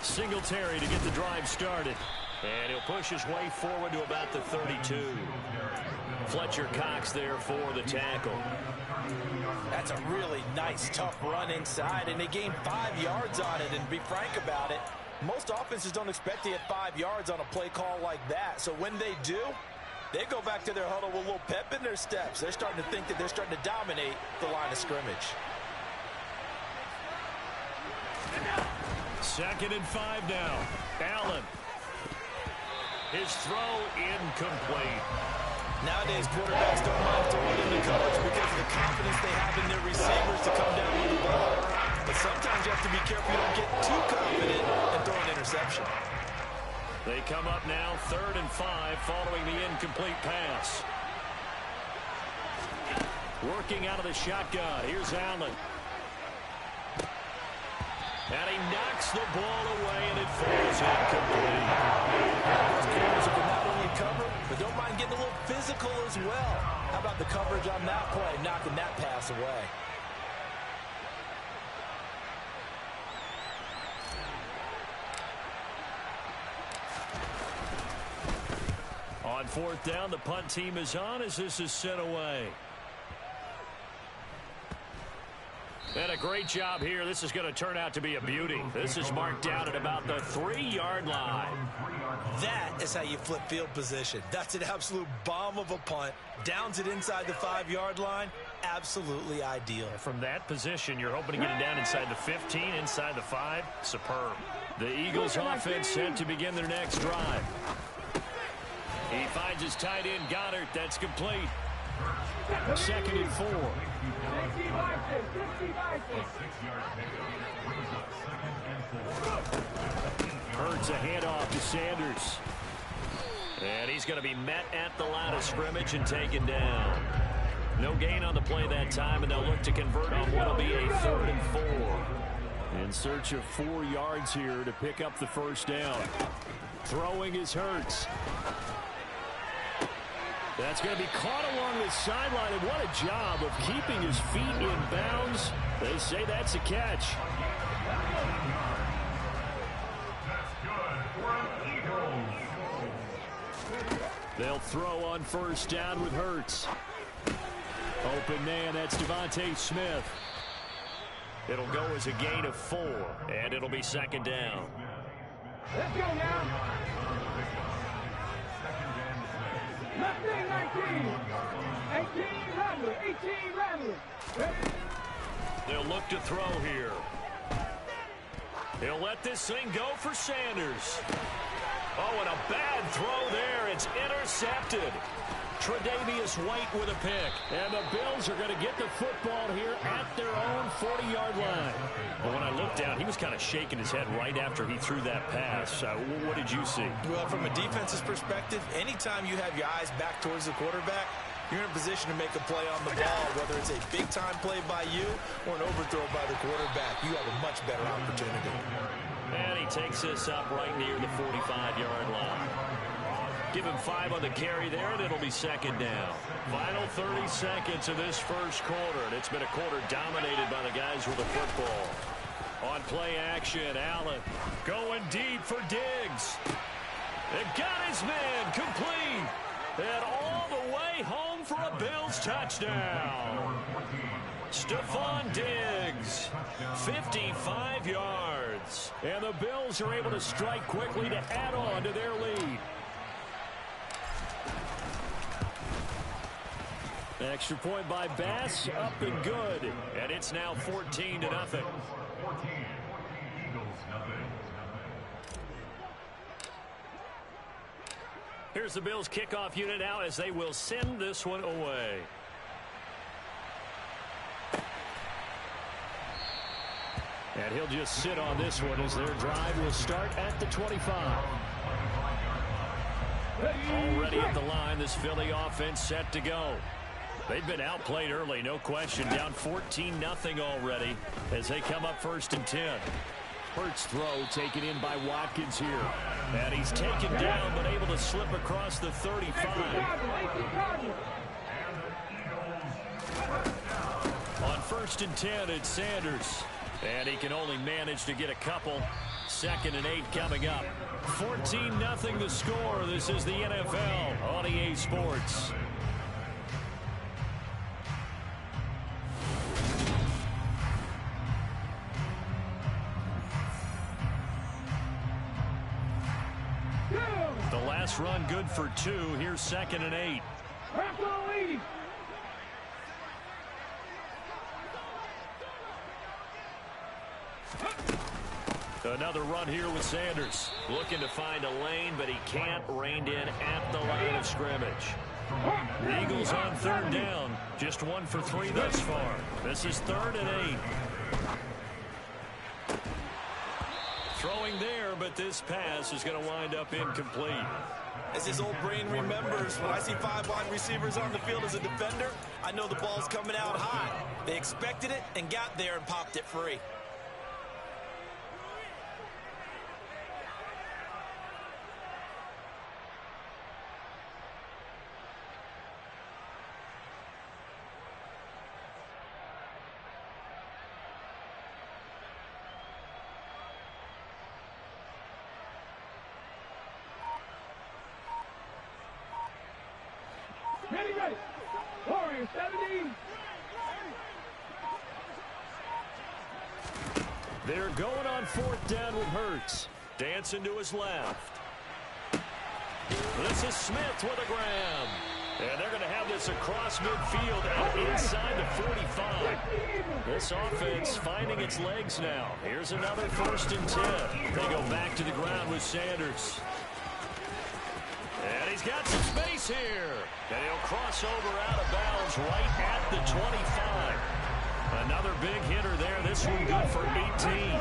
Singletary to get the drive started. And he'll push his way forward to about the 32. Fletcher Cox there for the tackle. That's a really nice, tough run inside, and they gained 5 yards on it. And to be frank about it, most offenses don't expect to get 5 yards on a play call like that. So when they do, they go back to their huddle with a little pep in their steps. They're starting to think that they're starting to dominate the line of scrimmage. 2nd and 5 now. Allen. His throw incomplete. Nowadays, quarterbacks don't mind throwing into coverage because of the confidence they have in their receivers to come down with the ball. But sometimes you have to be careful you don't get too confident and throw an interception. They come up now 3rd and 5 following the incomplete pass. Working out of the shotgun. Here's Allen. And he knocks the ball away, and it falls incomplete. Those corners can not only cover, but don't mind getting a little physical as well. How about the coverage on that play, knocking that pass away? On 4th down, the punt team is on as this is sent away. And a great job here. This is going to turn out to be a beauty. This is marked down at about the 3-yard line. That is how you flip field position. That's an absolute bomb of a punt. Downs it inside the 5-yard line. Absolutely ideal. From that position, you're hoping to get it down inside the 15, inside the 5. Superb. The Eagles offense set to begin their next drive. He finds his tight end, Goddard. That's complete. 2nd and 4. Hurts a handoff to Sanders. And he's going to be met at the line of scrimmage and taken down. No gain on the play that time, and they'll look to convert on what will be a 3rd and 4. In search of 4 yards here to pick up the 1st down. Throwing is Hurts. That's going to be caught along the sideline, and what a job of keeping his feet in bounds. They say that's a catch. They'll throw on first down with Hurts. Open man, that's Devontae Smith. It'll go as a gain of 4, and it'll be second down. Let's go now. Left wing 19. 18 Rattler. 18 Rattler. They'll look to throw here. He'll let this thing go for Sanders. Oh, and a bad throw there. It's intercepted. Tre'Davious White with a pick. And the Bills are going to get the football here at their own 40-yard line. But when I looked down, he was kind of shaking his head right after he threw that pass. What did you see? Well, from a defense's perspective, anytime you have your eyes back towards the quarterback, you're in a position to make a play on the ball, whether it's a big-time play by you or an overthrow by the quarterback. You have a much better opportunity. And he takes this up right near the 45-yard line. Give him 5 on the carry there, and it'll be second down. Final 30 seconds of this first quarter, and it's been a quarter dominated by the guys with the football. On play action, Allen going deep for Diggs. It got his man complete. And all the way home for a Bills touchdown. Stephon Diggs, 55 yards. And the Bills are able to strike quickly to add on to their lead. Extra point by Bass, up and good. And it's now 14-0. Here's the Bills kickoff unit now as they will send this one away. And he'll just sit on this one as their drive will start at the 25. Already at the line, this Philly offense set to go. They've been outplayed early, no question. Down 14-0 already as they come up 1st and 10. Hurts throw taken in by Watkins here. And he's taken down but able to slip across the 35. On 1st and 10, it's Sanders. And he can only manage to get a couple. 2nd and 8 coming up. 14-0 the score. This is the NFL on EA Sports. The last run good for 2. Here's 2nd and 8. Another run here with Sanders. Looking to find a lane, but he can't. Reined in at the line of scrimmage. The Eagles on 3rd down. Just 1 for 3 thus far. This is 3rd and 8. Throwing there, but this pass is going to wind up incomplete. As his old brain remembers, when I see 5 wide receivers on the field as a defender, I know the ball's coming out hot. They expected it and got there and popped it free. Ready. Warriors 17. They're going on 4th down with Hurts. Dancing to his left. This is Smith with a grab. And they're going to have this across midfield and inside the 45. This offense finding its legs now. Here's another 1st and 10. They go back to the ground with Sanders. And he's got some space here. And he'll cross over out of bounds right at the 25. Another big hitter there. This one good for 18.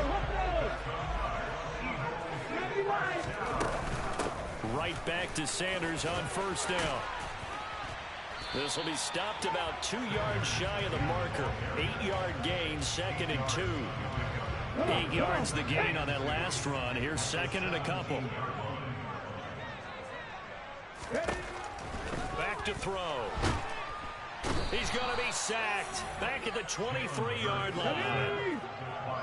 Right back to Sanders on 1st down. This will be stopped about 2 yards shy of the marker. 8-yard gain, 2nd and 2. 8 yards the gain on that last run. Here's 2nd and a couple. Back to throw. He's going to be sacked. Back at the 23-yard line.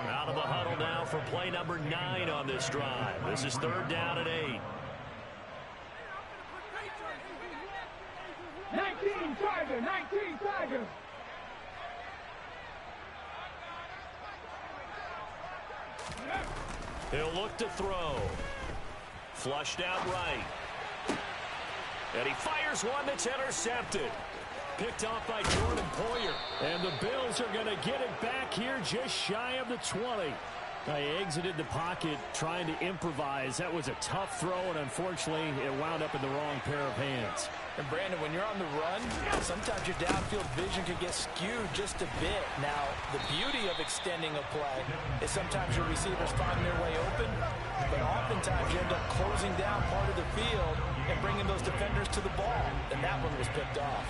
Out of the huddle now for play number 9 on this drive. This is 3rd down and 8. 19 Tiger, 19 Tiger. He'll look to throw. Flushed out right. And he fires one that's intercepted. Picked off by Jordan Poyer. And the Bills are going to get it back here just shy of the 20. He exited the pocket trying to improvise. That was a tough throw, and unfortunately, it wound up in the wrong pair of hands. And Brandon, when you're on the run, sometimes your downfield vision can get skewed just a bit. Now, the beauty of extending a play is sometimes your receivers find their way open, but oftentimes you end up closing down part of the field and bringing those defenders to the ball. And that one was picked off.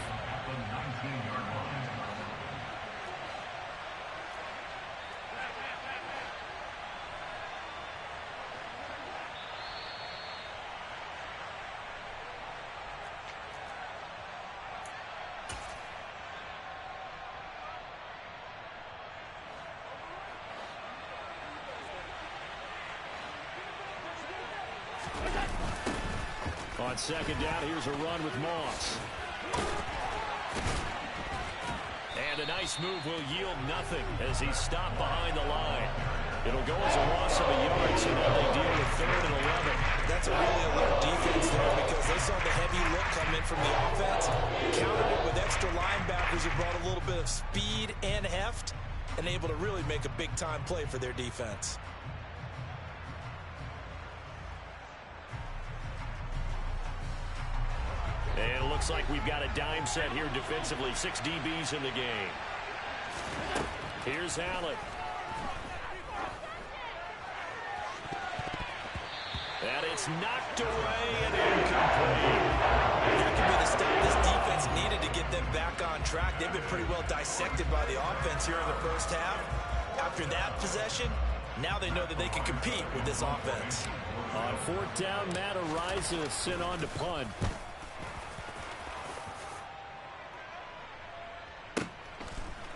On 2nd down, here's a run with Moss. And a nice move will yield nothing as he's stopped behind the line. It'll go as a loss of a yard, so now they deal with 3rd and 11. That's a really alert defense there because they saw the heavy look come in from the offense, countered it with extra linebackers who brought a little bit of speed and heft, and able to really make a big-time play for their defense. And it looks like we've got a dime set here defensively. 6 DBs in the game. Here's Allen. And it's knocked away and incomplete. That could be the stop this defense needed to get them back on track. They've been pretty well dissected by the offense here in the first half. After that possession, now they know that they can compete with this offense. On 4th down, Matt Ariza sent on to punt.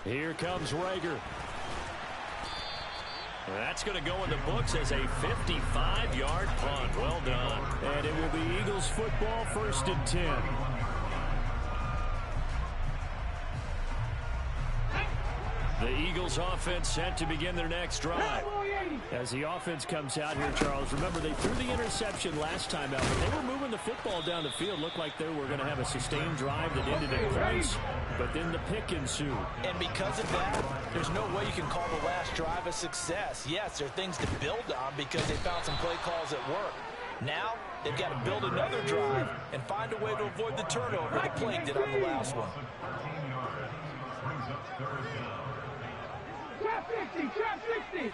Here comes Rager. That's going to go in the books as a 55-yard punt. Well done. And it will be Eagles football, 1st and 10. The Eagles offense set to begin their next drive. As the offense comes out here, Charles, remember they threw the interception last time out, but they were moving the football down the field. Looked like they were going to have a sustained drive that ended in points, but then the pick ensued. And because of that, there's no way you can call the last drive a success. Yes, there are things to build on because they found some play calls that work. Now, they've got to build another drive and find a way to avoid the turnover the play did on the last one. Trap 60, trap 60.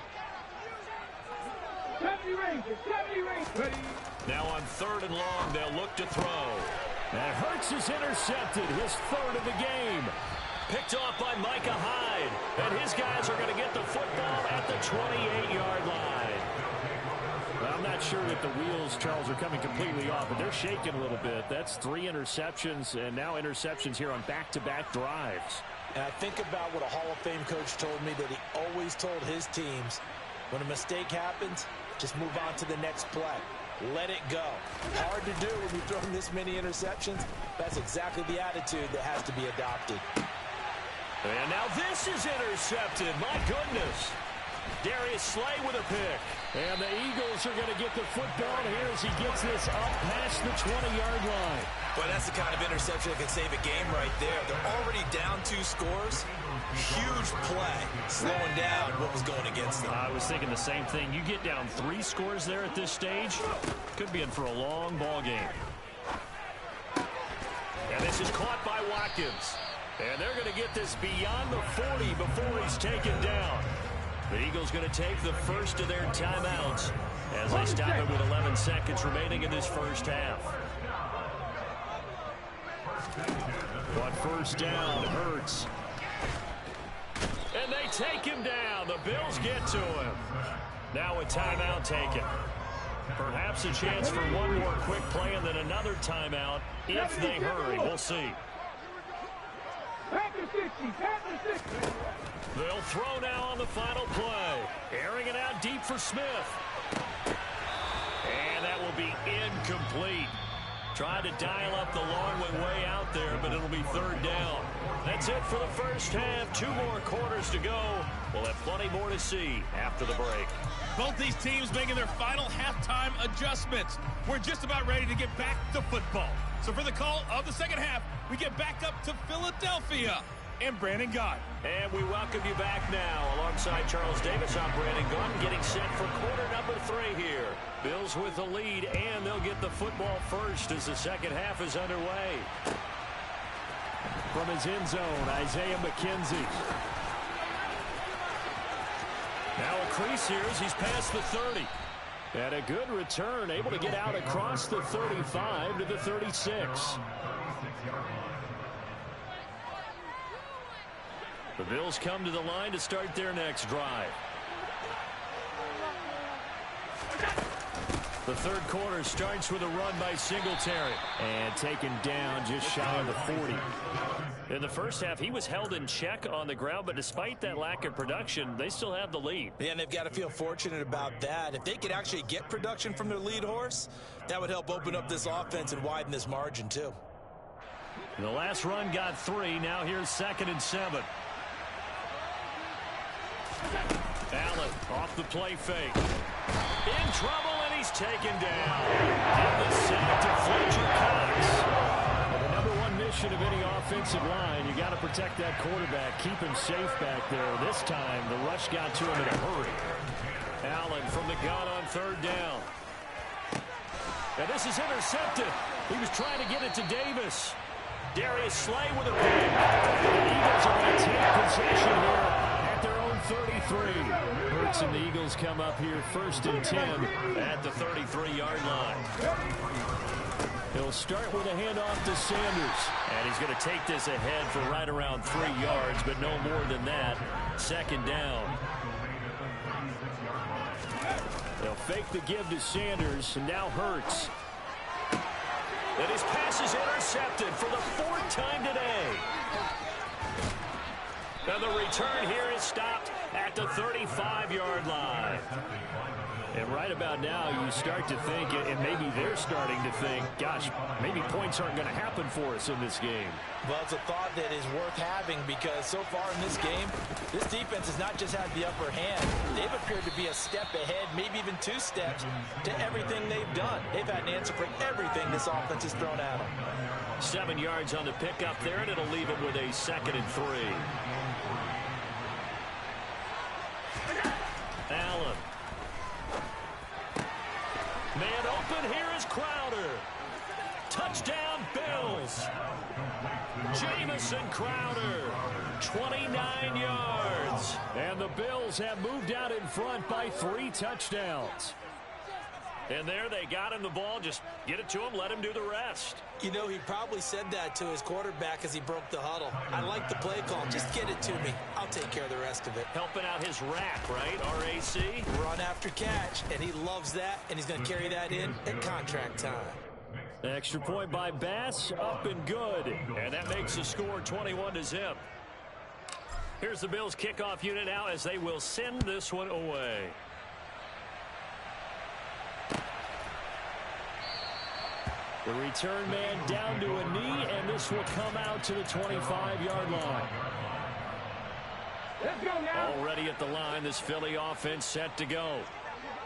70 range, 70 range. Ready. Now on 3rd and long, they'll look to throw. And Hurts is intercepted, his 3rd of the game. Picked off by Micah Hyde. And his guys are going to get the football at the 28-yard line. Well, I'm not sure that the wheels, Charles, are coming completely off, but they're shaking a little bit. That's 3 interceptions, and now interceptions here on back-to-back drives. And I think about what a Hall of Fame coach told me that he always told his teams, when a mistake happens, just move on to the next play. Let it go. Hard to do when you throw this many interceptions. That's exactly the attitude that has to be adopted. And now this is intercepted. My goodness. Darius Slay with a pick. And the Eagles are going to get the football here as he gets this up past the 20-yard line. Boy, that's the kind of interception that can save a game right there. They're already down 2 scores. Huge play, slowing down what was going against them. I was thinking the same thing. You get down 3 scores there at this stage, could be in for a long ball game. And this is caught by Watkins. And they're going to get this beyond the 40 before he's taken down. The Eagles going to take the first of their timeouts as they stop it with 11 seconds remaining in this first half. On 1st down, Hurts. And they take him down. The Bills get to him. Now a timeout taken. Perhaps a chance for one more quick play and then another timeout if they hurry. We'll see. They'll throw now on the final play. Airing it out deep for Smith. And that will be incomplete. Tried to dial up the long way out there, but it'll be third down. That's it for the first half. 2 more quarters to go. We'll have plenty more to see after the break. Both these teams making their final halftime adjustments. We're just about ready to get back to football. So for the call of the second half, we get back up to Philadelphia and Brandon Gott. And we welcome you back now. Alongside Charles Davis, I'm Brandon Gott, getting set for quarter number 3 here. Bills with the lead, and they'll get the football first as the second half is underway. From his end zone, Isaiah McKenzie. Now a crease here as he's past the 30. And a good return, able to get out across the 35 to the 36. The Bills come to the line to start their next drive. The third quarter starts with a run by Singletary. And taken down just shy of the 40. In the first half, he was held in check on the ground, but despite that lack of production, they still have the lead. Yeah, and they've got to feel fortunate about that. If they could actually get production from their lead horse, that would help open up this offense and widen this margin, too. The last run got 3. Now here's 2nd and 7. Allen off the play fake. In trouble, and he's taken down. And the sack to Fletcher Cox. Well, the number 1 mission of any offensive line, you got to protect that quarterback, keep him safe back there. This time, the rush got to him in a hurry. Allen from the gun on 3rd down. And this is intercepted. He was trying to get it to Davis. Darius Slay with a pick. The Eagles are going to take possession here at their own 33. Hurts and the Eagles come up here 1st and 10 at the 33-yard line. He'll start with a handoff to Sanders. And he's going to take this ahead for right around 3 yards, but no more than that. 2nd down. They'll fake the give to Sanders, and now Hurts. And his pass is intercepted for the 4th time today. And the return here is stopped at the 35-yard line. And right about now, you start to think, and maybe they're starting to think, gosh, maybe points aren't going to happen for us in this game. Well, it's a thought that is worth having because so far in this game, this defense has not just had the upper hand. They've appeared to be a step ahead, maybe even 2 steps to everything they've done. They've had an answer for everything this offense has thrown at them. 7 yards on the pickup there, and it'll leave it with a 2nd and 3. Allen. Man open, here is Crowder. Touchdown, Bills. Jamison Crowder, 29 yards. And the Bills have moved out in front by 3 touchdowns. And there they got him the ball. Just get it to him, let him do the rest. You know, he probably said that to his quarterback as he broke the huddle. I like the play call. Just get it to me. I'll take care of the rest of it. Helping out his rack, right? RAC. Run after catch, and he loves that, and he's going to carry that in at contract time. Extra point by Bass, up and good. And that makes the score 21-0. Here's the Bills kickoff unit now as they will send this one away. The return man down to a knee, and this will come out to the 25-yard line. Let's go now. Already at the line, this Philly offense set to go.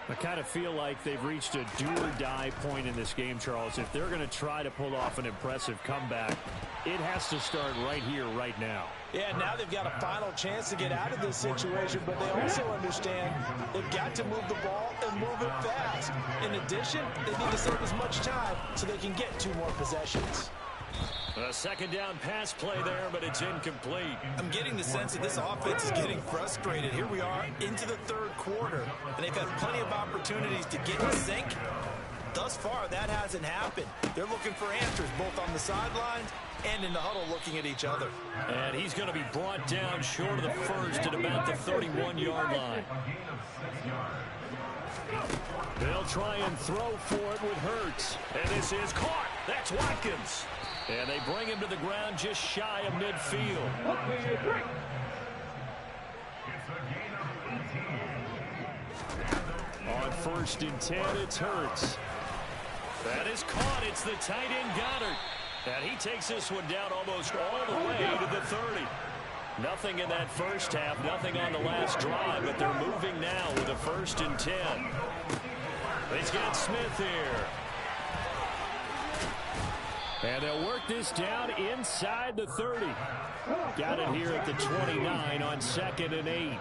I kind of feel like they've reached a do-or-die point in this game, Charles. If they're going to try to pull off an impressive comeback, it has to start right here, right now. Yeah, now they've got a final chance to get out of this situation, but they also understand they've got to move the ball and move it fast. In addition, they need to save as much time so they can get 2 more possessions. A 2nd down pass play there, but it's incomplete. I'm getting the sense that this offense is getting frustrated. Here we are into the 3rd quarter, and they've had plenty of opportunities to get in sync. Thus far, that hasn't happened. They're looking for answers both on the sidelines and in the huddle looking at each other. And he's going to be brought down short of the first at about the 31-yard line. They'll try and throw for it with Hurts. And this is caught. That's Watkins. And they bring him to the ground just shy of midfield. Okay, break. On 1st and 10, it's Hurts. That is caught. It's the tight end Goddard. And he takes this one down almost all the way to the 30. Nothing in that first half, nothing on the last drive, but they're moving now with a 1st and 10. He's got Smith here. And they'll work this down inside the 30. Got it here at the 29 on 2nd and 8.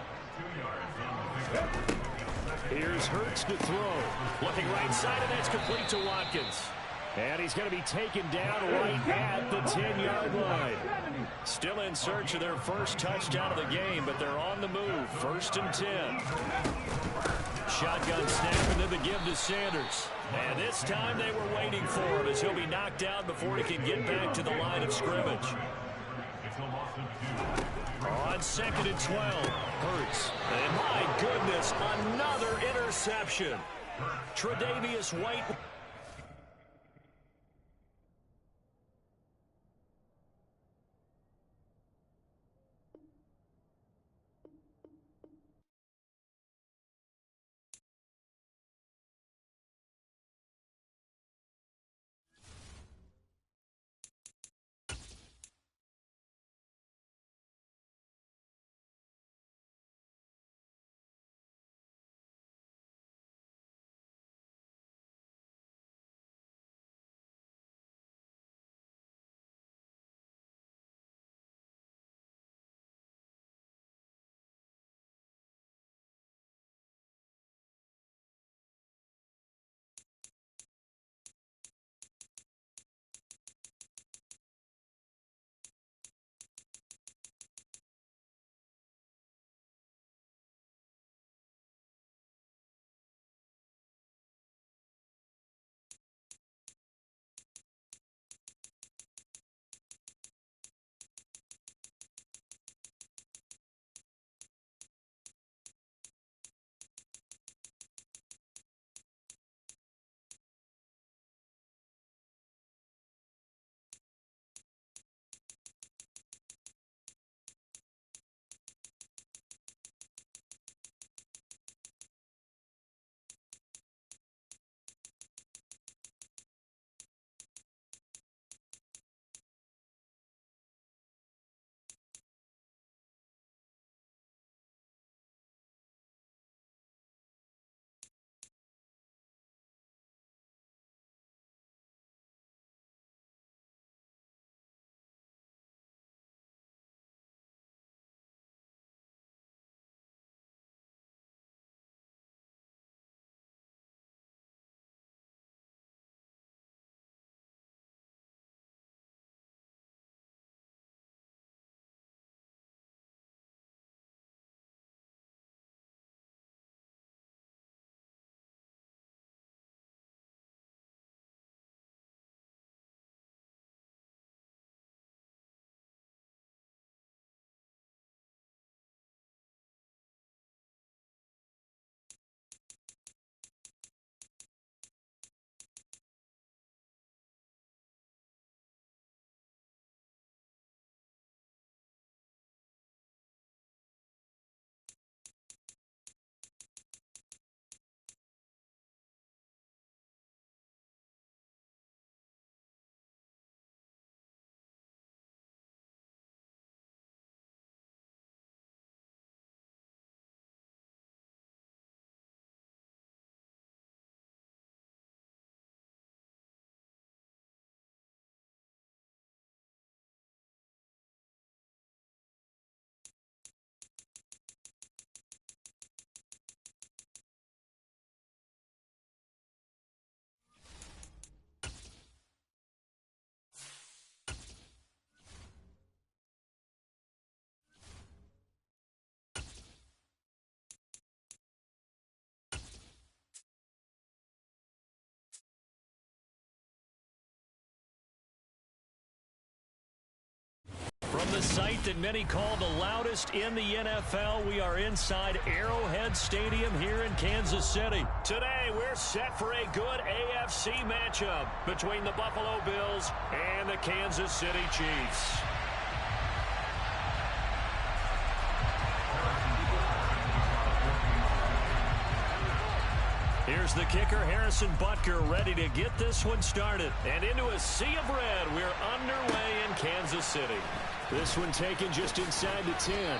Here's Hurts to throw. Looking right side, and that's complete to Watkins. And he's going to be taken down right at the 10-yard line. Still in search of their first touchdown of the game, but they're on the move. 1st and 10. Shotgun snap, and then the give to Sanders. And this time they were waiting for him as he'll be knocked down before he can get back to the line of scrimmage. On 2nd and 12, Hurts. And my goodness, another interception. Tre'Davious White. the site that many call the loudest in the NFL. We are inside Arrowhead Stadium here in Kansas City. Today, we're set for a good AFC matchup between the Buffalo Bills and the Kansas City Chiefs. Here's the kicker, Harrison Butker, ready to get this one started. And into a sea of red, we're underway in Kansas City. This one taken just inside the 10.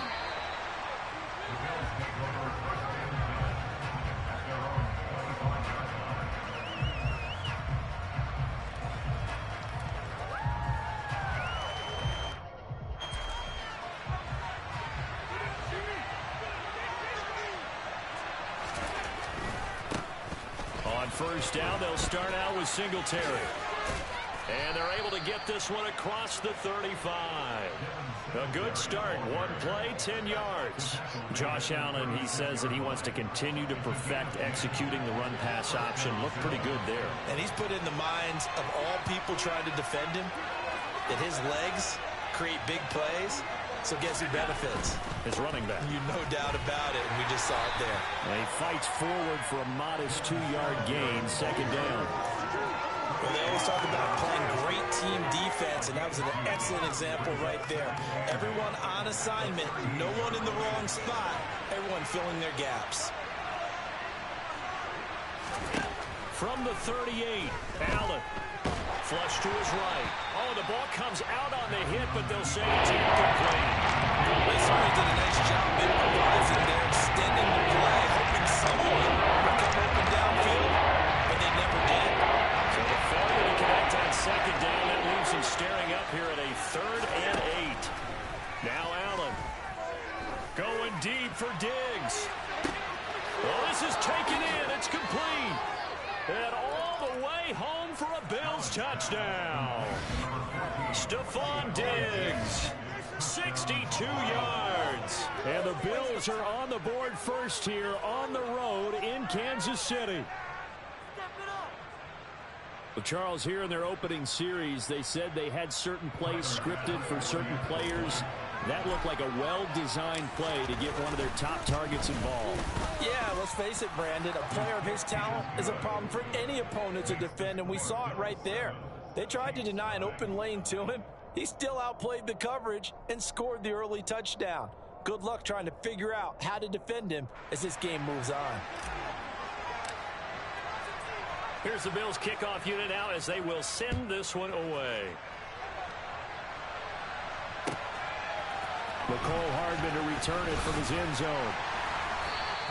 First down, they'll start out with Singletary. And they're able to get this one across the 35. A good start. One play, 10 yards. Josh Allen, he says that he wants to continue to perfect executing the run-pass option. Looked pretty good there. And he's put in the minds of all people trying to defend him that his legs create big plays. So guess who benefits? His running back. You no doubt about it, and we just saw it there. And he fights forward for a modest 2-yard gain, second down. Well, they always talk about playing great team defense, and that was an excellent example right there. Everyone on assignment, no one in the wrong spot, everyone filling their gaps. From the 38, Allen. Flush to his right. Oh, the ball comes out on the hit, but they'll say it's incomplete. They certainly did a nice job improvising there, extending the play, hoping someone would come open downfield, but they never did. So the failure to connect on second down, that leaves them staring up here at a 3rd and 8. Now Allen going deep for Diggs. Well, this is taken in. It's complete. And all the way home for a Bills touchdown. Stephon Diggs, 62 yards. And the Bills are on the board first here on the road in Kansas City. Well, Charles, here in their opening series, they said they had certain plays scripted for certain players. That looked like a well-designed play to get one of their top targets involved. Yeah, let's face it, Brandon. A player of his talent is a problem for any opponent to defend, and we saw it right there. They tried to deny an open lane to him. He still outplayed the coverage and scored the early touchdown. Good luck trying to figure out how to defend him as this game moves on. Here's the Bills kickoff unit now as they will send this one away. McCole Hardman to return it from his end zone.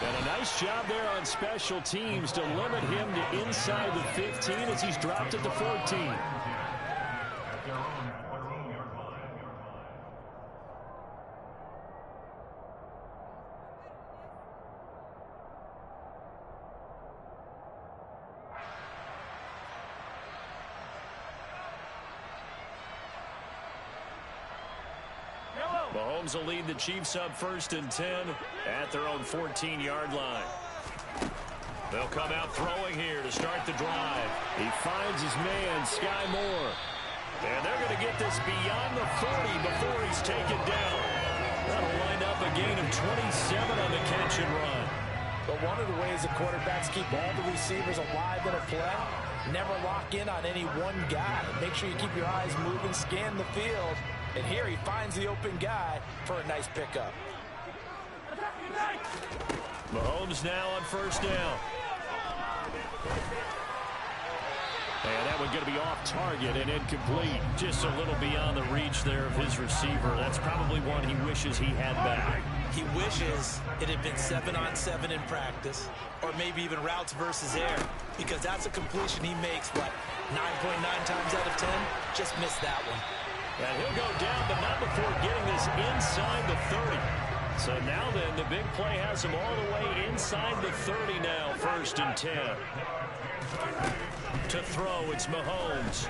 And a nice job there on special teams to limit him to inside the 15 as he's dropped at the 14. Mahomes will lead the Chiefs up 1st and 10 at their own 14-yard line. They'll come out throwing here to start the drive. He finds his man, Sky Moore. And they're going to get this beyond the 30 before he's taken down. That'll wind up a gain of 27 on the catch and run. But one of the ways the quarterbacks keep all the receivers alive in a play, never lock in on any one guy. Make sure you keep your eyes moving, scan the field. And here he finds the open guy for a nice pickup. Mahomes now on 1st down. And that one going to be off target and incomplete. Just a little beyond the reach there of his receiver. That's probably one he wishes he had back. He wishes it had been 7-on-7 in practice, or maybe even routes versus air, because that's a completion he makes, what, 9.9 times out of 10? Just missed that one. And he'll go down, but not before getting this inside the 30. So now then, the big play has him all the way inside the 30 now, 1st and 10. To throw, it's Mahomes.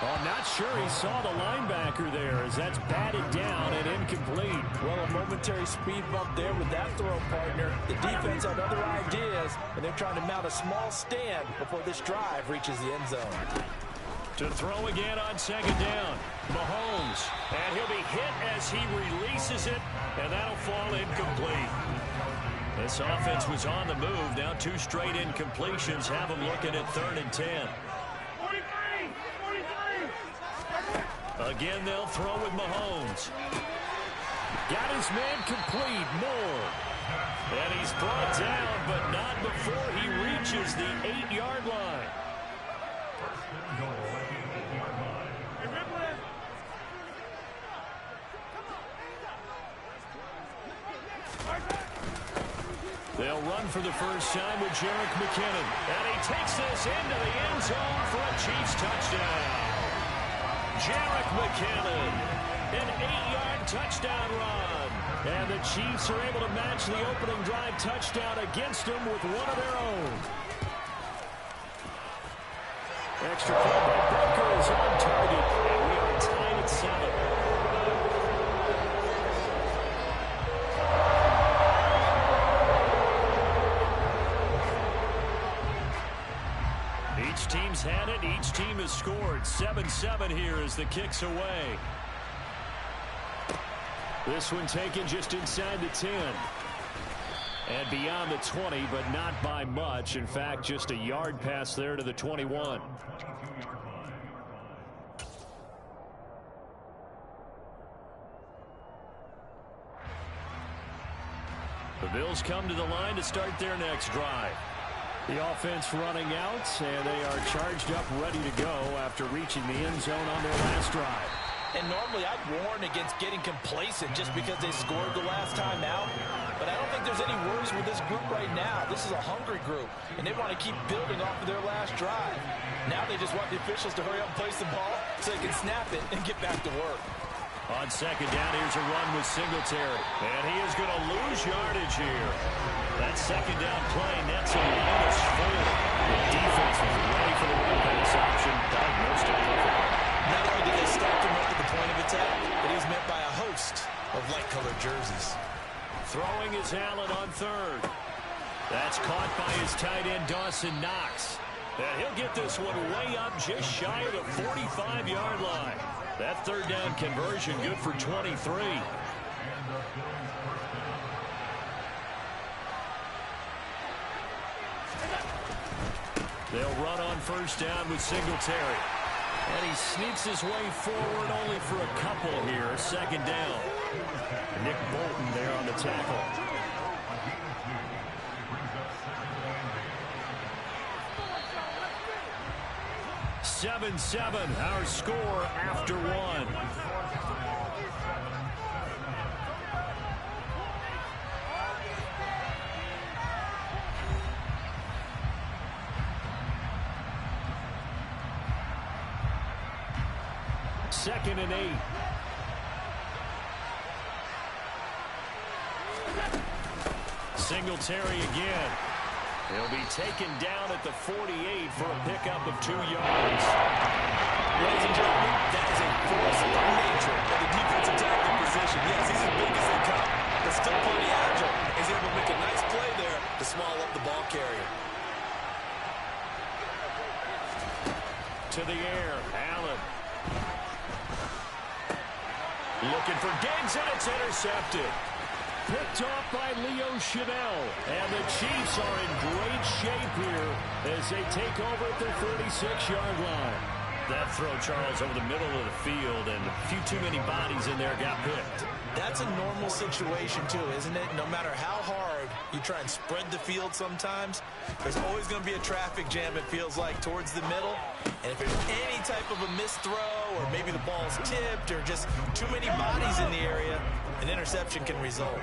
I'm not sure he saw the linebacker there as that's batted down and incomplete. Well, a momentary speed bump there with that throw, partner. The defense had other ideas, and they're trying to mount a small stand before this drive reaches the end zone. To throw again on second down. Mahomes. And he'll be hit as he releases it, and that'll fall incomplete. This offense was on the move. Now 2 straight incompletions have them looking at 3rd and 10. 43. Again, they'll throw with Mahomes. Got his man complete. Moore. And he's brought down, but not before he reaches the 8-yard line. They'll run for the first time with Jerick McKinnon. And he takes this into the end zone for a Chiefs touchdown. Jerick McKinnon, an 8-yard touchdown run. And the Chiefs are able to match the opening drive touchdown against them with one of their own. Extra point by Booker is on target. And we are tied at 7. Each team's had it. Each team has scored. 7-7 here as the kick's away. This one taken just inside the 10. And beyond the 20, but not by much. In fact, just a yard pass there to the 21. The Bills come to the line to start their next drive. The offense running out, and they are charged up, ready to go after reaching the end zone on their last drive. And normally I'd warn against getting complacent just because they scored the last time out. But I don't think there's any worries with this group right now. This is a hungry group, and they want to keep building off of their last drive. Now they just want the officials to hurry up and place the ball so they can snap it and get back to work. On second down, here's a run with Singletary. And he is going to lose yardage here. That second down play nets a -4. The defense was ready for the run pass option. Diagnosed it perfectly. Not only did they stop him up at the point of attack, but he was met by a host of light-colored jerseys. Throwing is Allen on 3rd. That's caught by his tight end, Dawson Knox. And he'll get this one way up just shy of the 45-yard line. That 3rd down conversion good for 23. They'll run on first down with Singletary. And he sneaks his way forward only for a couple here. Second down. Nick Bolton there on the tackle. (7-7) our score after 1. Second and 8. Singletary again. He'll be taken down at the 48 for a pickup of 2 yards. Ladies and gentlemen, that is a force of nature of the defensive tackle position. Yes, he's as big as they come, but still pretty agile. He's able to make a nice play there to small up the ball carrier. To the air, Allen. Looking for Diggs, and it's intercepted. Picked off by Leo Chanel. And the Chiefs are in great shape here as they take over at their 36-yard line. That throw, Charles, over the middle of the field, and a few too many bodies in there got picked. That's a normal situation, too, isn't it? No matter how hard you try and spread the field sometimes, there's always going to be a traffic jam, it feels like, towards the middle. And if there's any type of a missed throw, or maybe the ball's tipped, or just too many bodies in the area, an interception can result.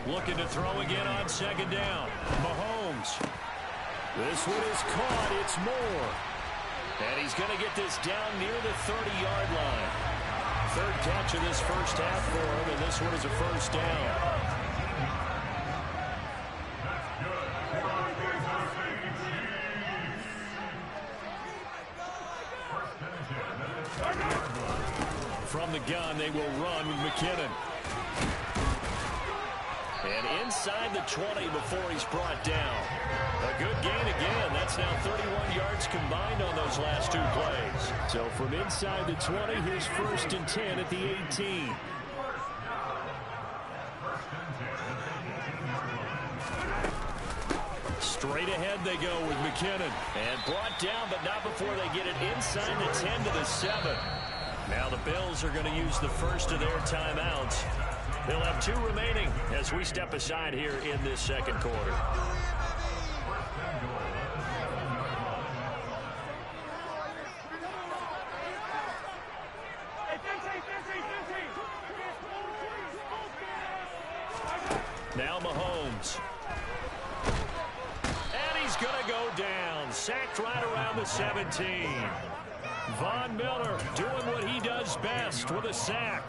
Looking to throw again on second down. Mahomes. This one is caught. It's Moore. And he's going to get this down near the 30-yard line. 3rd catch of this first half for him, and this one is a first down. From the gun, they will run with McKinnon. And inside the 20 before he's brought down. A good gain again. That's now 31 yards combined on those last two plays. So from inside the 20, here's 1st and 10 at the 18. Straight ahead they go with McKinnon. And brought down, but not before they get it inside the 10 to the 7. Now the Bills are going to use the first of their timeouts. They'll have 2 remaining as we step aside here in this second quarter. Now Mahomes. And he's going to go down. Sacked right around the 17. Von Miller doing what he does best with a sack.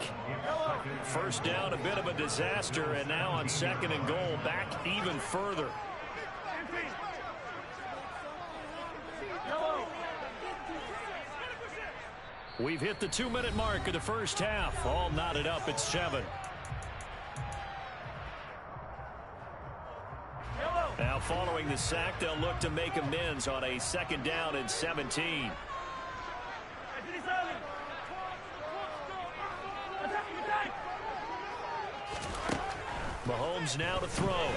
First down, a bit of a disaster, and now on 2nd and goal, back even further. We've hit the 2-minute mark of the first half. All knotted up at 7. Now following the sack, they'll look to make amends on a 2nd down and 17. Mahomes now to throw.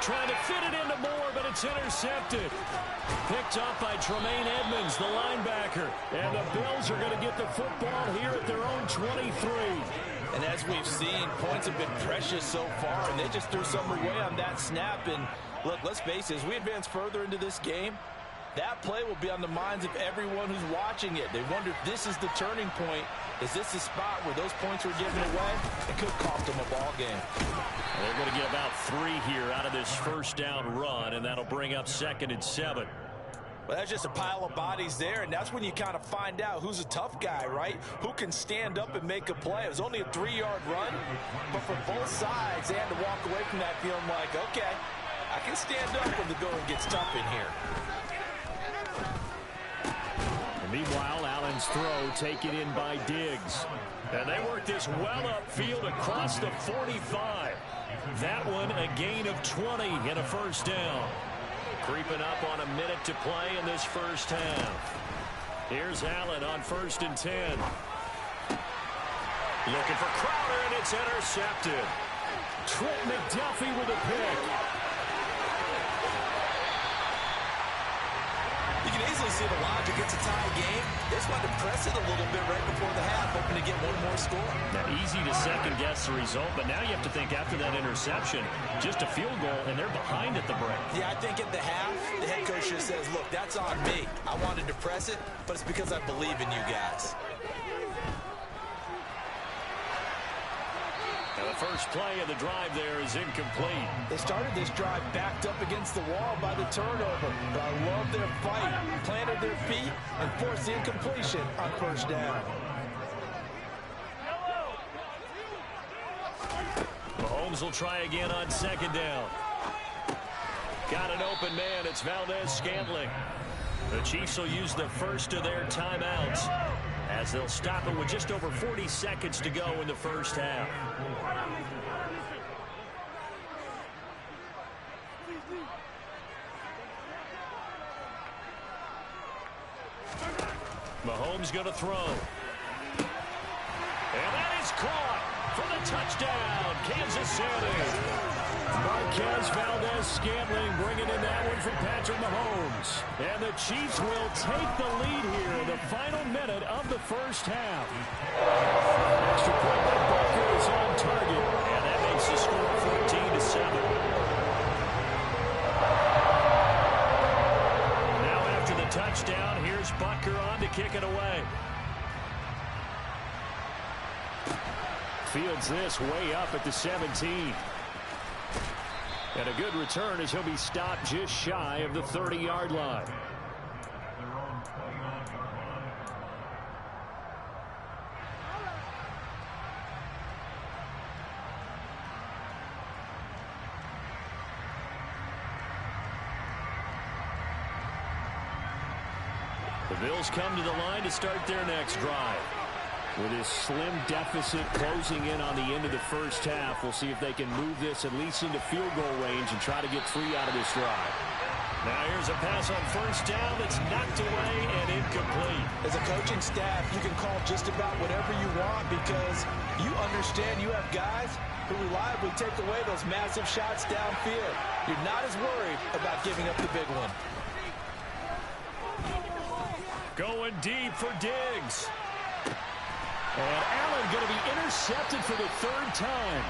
Trying to fit it into Moore, but it's intercepted. Picked up by Tremaine Edmonds, the linebacker. And the Bills are going to get the football here at their own 23. And as we've seen, points have been precious so far, and they just threw something away on that snap. And look, let's face it, as we advance further into this game, that play will be on the minds of everyone who's watching it. They wonder if this is the turning point. Is this the spot where those points were given away? It could cost them a ball game. They're going to get about 3 here out of this first down run, and that'll bring up 2nd and 7. Well, that's just a pile of bodies there, and that's when you kind of find out who's a tough guy, right? Who can stand up and make a play. It was only a 3-yard run, but for both sides, they had to walk away from that feeling like, okay, I can stand up when the going gets tough in here. And meanwhile, Allen's throw taken in by Diggs. And they work this well upfield across the 45. That one a gain of 20 and a first down. Creeping up on a minute to play in this first half. Here's Allen on 1st and 10. Looking for Crowder, and it's intercepted. Trent McDuffie with a pick. You can easily see the logic. It's a tie game. They just wanted to press it a little bit right before the half, hoping to get one more score. Now, easy to second-guess the result, but now you have to think after that interception, just a field goal, and they're behind at the break. Yeah, I think at the half, the head coach just says, look, that's on me. I wanted to press it, but it's because I believe in you guys. Now, the first play of the drive there is incomplete. They started this drive backed up against the wall by the turnover, but I love their fight, planted their feet, and forced the incompletion on first down. Mahomes will try again on 2nd down. Got an open man. It's Valdez-Scantling. The Chiefs will use the first of their timeouts as they'll stop it with just over 40 seconds to go in the first half. Mahomes going to throw. And that is caught for the touchdown, Kansas City. Marquez Valdez-Scantling bringing in that one from Patrick Mahomes. And the Chiefs will take the lead here in the final minute of the first half. Extra point by Butker is on target. And that makes the score 14-7. Now after the touchdown, here's Butker on to kick it away. Fields this way up at the 17. And a good return as he'll be stopped just shy of the 30-yard line. The Bills come to the line to start their next drive. With his slim deficit closing in on the end of the first half, we'll see if they can move this at least into field goal range and try to get 3 out of this drive. Now here's a pass on first down. It's knocked away and incomplete. As a coaching staff, you can call just about whatever you want because you understand you have guys who reliably take away those massive shots downfield. You're not as worried about giving up the big one. Going deep for Diggs. And Allen going to be intercepted for the 3rd time.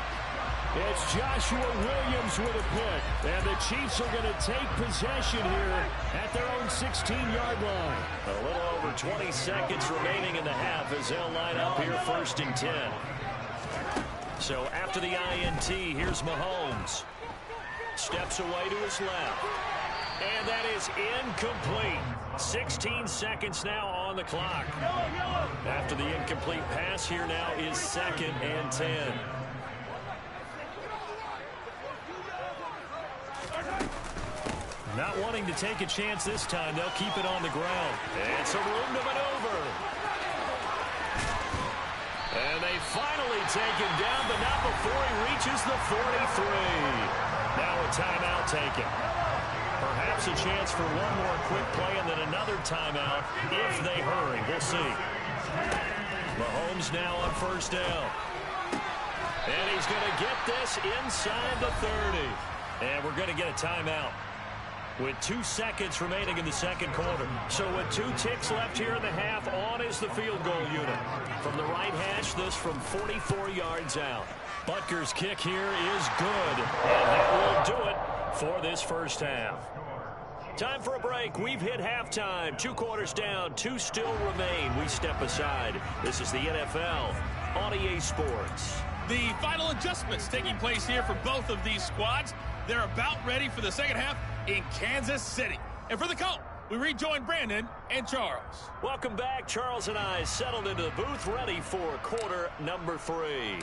It's Joshua Williams with a pick. And the Chiefs are going to take possession here at their own 16-yard line. A little over 20 seconds remaining in the half as they'll line up here 1st and 10. So after the INT, here's Mahomes. Steps away to his left. And that is incomplete. 16 seconds now on the clock. After the incomplete pass, here now is 2nd and 10. Not wanting to take a chance this time, they'll keep it on the ground. And some room to maneuver. And they finally take him down, but not before he reaches the 43. Now a timeout taken. Perhaps a chance for one more quick play and then another timeout if they hurry. We'll see. Mahomes now on 1st down. And he's going to get this inside the 30. And we're going to get a timeout with 2 seconds remaining in the 2nd quarter. So with 2 ticks left here in the half, on is the field goal unit. From the right hash, this from 44 yards out. Butker's kick here is good. And that will do it for this first half. Time for a break. We've hit halftime. 2 quarters down. 2 still remain. We step aside. This is the NFL on EA Sports. The final adjustments taking place here for both of these squads. They're about ready for the second half in Kansas City. And for the call, we rejoin Brandon and Charles. Welcome back. Charles and I settled into the booth, ready for quarter number 3.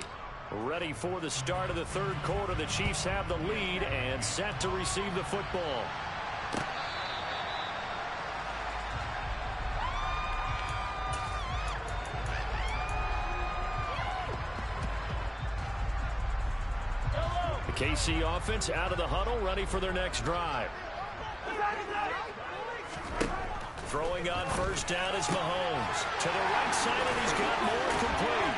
Ready for the start of the 3rd quarter. The Chiefs have the lead and set to receive the football. The KC offense out of the huddle, ready for their next drive. Throwing on 1st down is Mahomes. To the right side, and he's got more complete.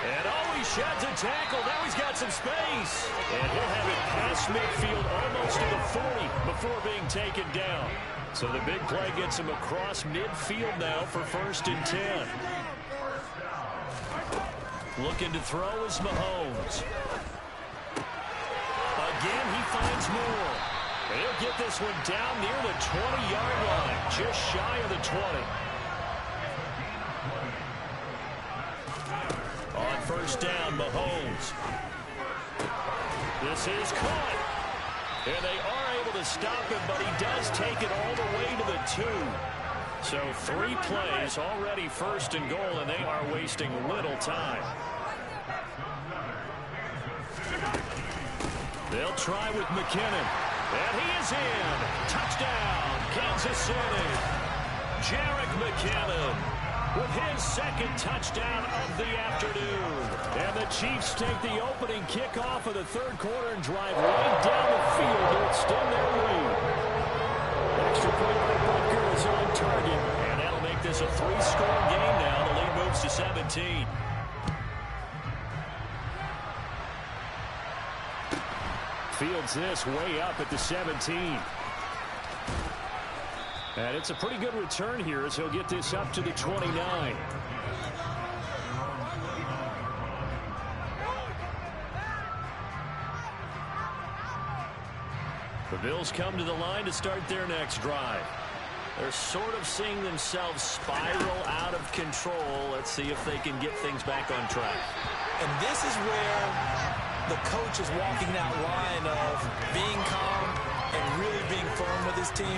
And he sheds a tackle. Now he's got some space. And he'll have it past midfield, almost to the 40 before being taken down. So the big play gets him across midfield now for 1st and 10. Looking to throw is Mahomes. Again, he finds more. And he'll get this one down near the 20-yard line, just shy of the 20. On 1st down, Mahomes. This is caught. And they are able to stop him, but he does take it all the way to the 2. So 3 plays already 1st and goal, and they are wasting little time. They'll try with McKinnon. And he is in. Touchdown, Kansas City. Jerick McKinnon with his 2nd touchdown of the afternoon. And the Chiefs take the opening kickoff of the 3rd quarter and drive right down the field to extend their lead. Extra point by Butker is on target. And that'll make this a 3-score game now. The lead moves to 17. Fields this way up at the 17. And it's a pretty good return here as he'll get this up to the 29. The Bills come to the line to start their next drive. They're sort of seeing themselves spiral out of control. Let's see if they can get things back on track. And this is where the coach is walking that line of being calm and really being firm with his team.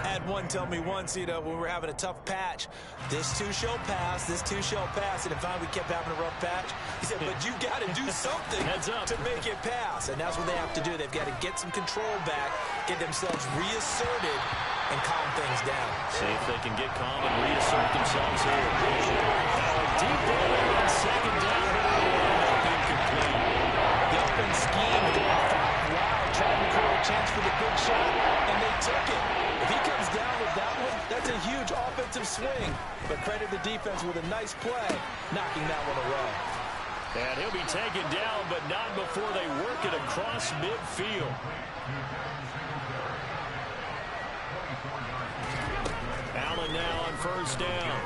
I had one tell me once, when we were having a tough patch, this too shall pass, this too shall pass. And if we kept having a rough patch, he said, but you got to do something to make it pass. And that's what they have to do. They've got to get some control back, get themselves reasserted, and calm things down. See if they can get calm and reassert themselves here. deep down there on second down. Incomplete. The offense schemed wide, trying to create a chance for the big shot, and they took it. If he comes down with that one, that's a huge offensive swing. But credit the defense with a nice play, knocking that one away. And he'll be taken down, but not before they work it across midfield. Allen now on first down.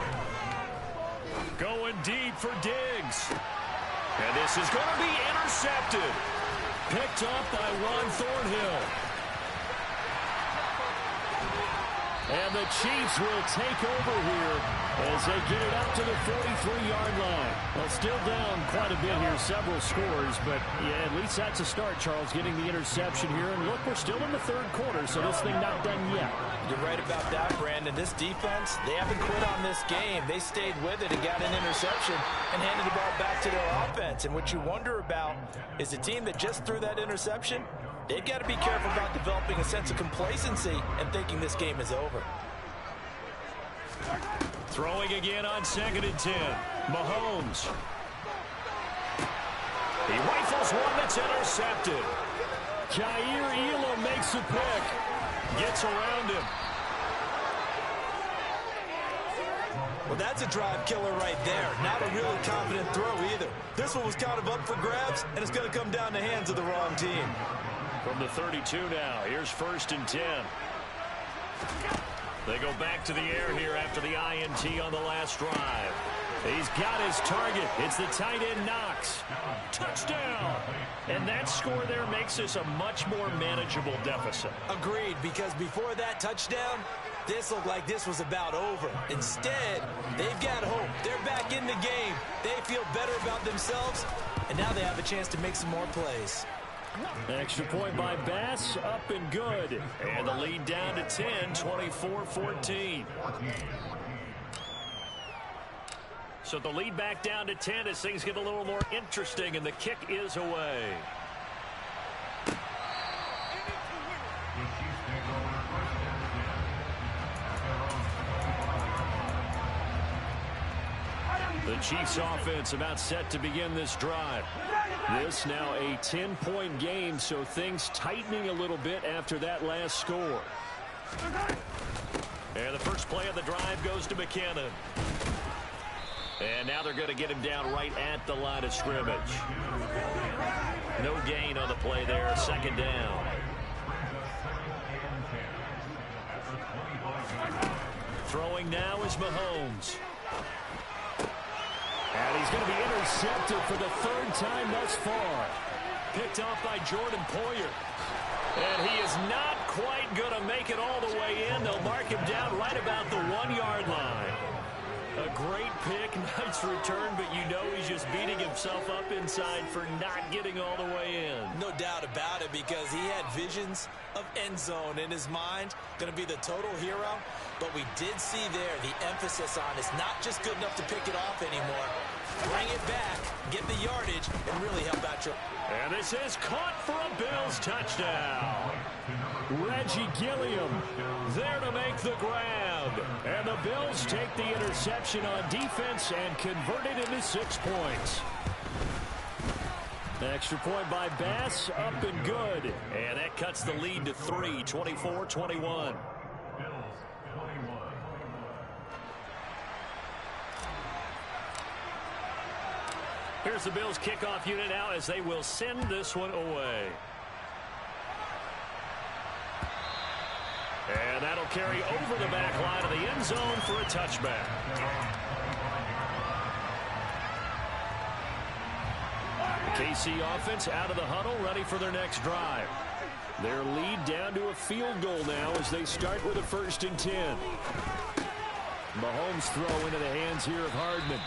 Going deep for Diggs. And this is going to be intercepted. Picked up by Ron Thornhill. And the Chiefs will take over here as they get it up to the 43-yard line. Well, still down quite a bit here, several scores, but yeah, at least that's a start, Charles, getting the interception here. And look, we're still in the third quarter, so this thing not done yet. You're right about that, Brandon. This defense, they haven't quit on this game. They stayed with it and got an interception and handed the ball back to their offense. And what you wonder about is a team that just threw that interception, they've got to be careful about developing a sense of complacency and thinking this game is over. Throwing again on 2nd and 10. Mahomes. He rifles one that's intercepted. Jair Elam makes a pick. Gets around him. Well, that's a drive killer right there. Not a really confident throw either. This one was kind of up for grabs, and it's going to come down the hands of the wrong team. From the 32 now, here's 1st and 10. They go back to the air here after the INT on the last drive. He's got his target. It's the tight end Knox. Touchdown! And that score there makes this a much more manageable deficit. Agreed, because before that touchdown, this looked like this was about over. Instead, they've got hope. They're back in the game. They feel better about themselves, and now they have a chance to make some more plays. Extra point by Bass, up and good. And the lead down to 10, 24-14. So the lead back down to 10 as things get a little more interesting, and the kick is away. The Chiefs offense about set to begin this drive. This now a 10-point game, so things tightening a little bit after that last score. And the first play of the drive goes to McKinnon. And now they're going to get him down right at the line of scrimmage. No gain on the play there, 2nd down. Throwing now is Mahomes. And he's going to be intercepted for the 3rd time thus far. Picked off by Jordan Poyer. And he is not quite going to make it all the way in. They'll mark him down right about the 1-yard line. A great pick, nice return, but you know he's just beating himself up inside for not getting all the way in. No doubt about it, because he had visions of end zone in his mind. Going to be the total hero. But we did see there the emphasis on it's not just good enough to pick it off anymore. Bring it back, get the yardage, and really help out your... And this is caught for a Bills touchdown. Reggie Gilliam there to make the grab. And the Bills take the interception on defense and convert it into 6 points. Extra point by Bass, up and good. And that cuts the lead to 3, 24-21. Here's the Bills kickoff unit now as they will send this one away. And that'll carry over the back line of the end zone for a touchback. The KC offense out of the huddle, ready for their next drive. Their lead down to a field goal now as they start with a 1st and 10. Mahomes throw into the hands here of Hardman.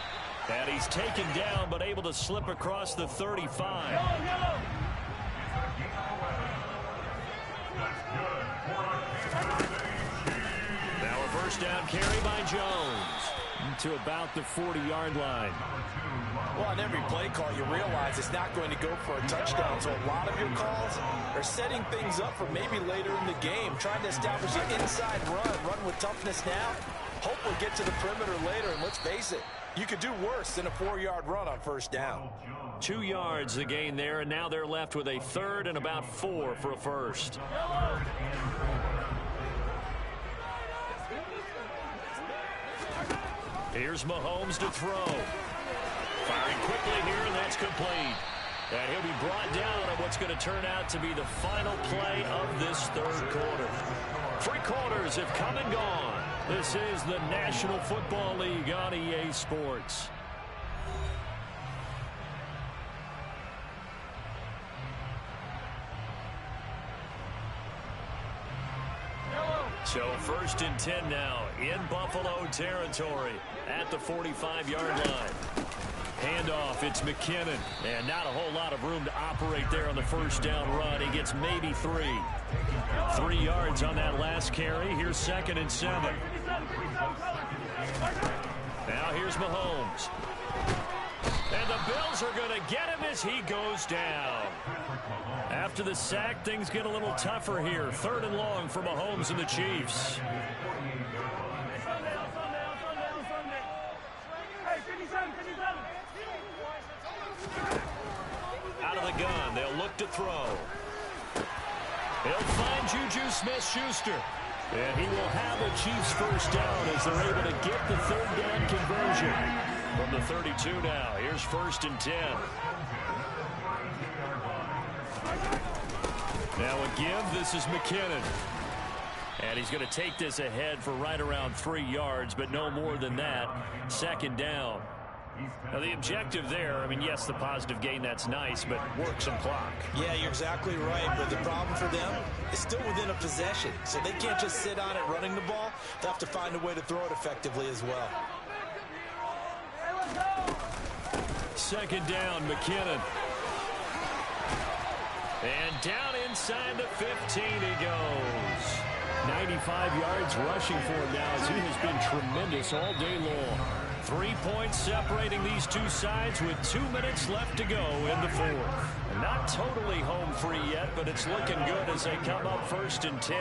And he's taken down, but able to slip across the 35. Now a 1st down carry by Jones to about the 40-yard line. Well, on every play call, you realize it's not going to go for a touchdown. So a lot of your calls are setting things up for maybe later in the game, trying to establish an inside run with toughness now. Hope we'll get to the perimeter later, and let's face it, You could do worse than a 4-yard run on first down. 2 yards the gain there, and now they're left with a third and about 4 for a first. Here's Mahomes to throw. Firing quickly here, and that's complete. And he'll be brought down on what's going to turn out to be the final play of this third quarter. 3 quarters have come and gone. This is the National Football League on EA Sports. So 1st and 10 now in Buffalo territory at the 45-yard line. Handoff, it's McKinnon. And not a whole lot of room to operate there on the first down run. He gets maybe 3. 3 yards on that last carry. Here's 2nd and 7. Now here's Mahomes. And the Bills are going to get him as he goes down. After the sack, things get a little tougher here. 3rd and long for Mahomes and the Chiefs. Out of the gun, they'll look to throw. He'll find Juju Smith-Schuster. And he will have a Chiefs first down as they're able to get the 3rd down conversion. From the 32 now, here's 1st and 10. Now a give, this is McKinnon. And he's going to take this ahead for right around 3 yards, but no more than that. 2nd down. Now the objective there, I mean, yes, the positive gain, that's nice, but work some clock. Yeah, you're exactly right, but the problem for them is still within a possession. So they can't just sit on it running the ball. They'll have to find a way to throw it effectively as well. 2nd down, McKinnon. And down inside the 15 he goes. 95 yards rushing for him now as he has been tremendous all day long. 3 points separating these two sides with 2 minutes left to go in the 4th. Not totally home free yet, but it's looking good as they come up 1st and 10.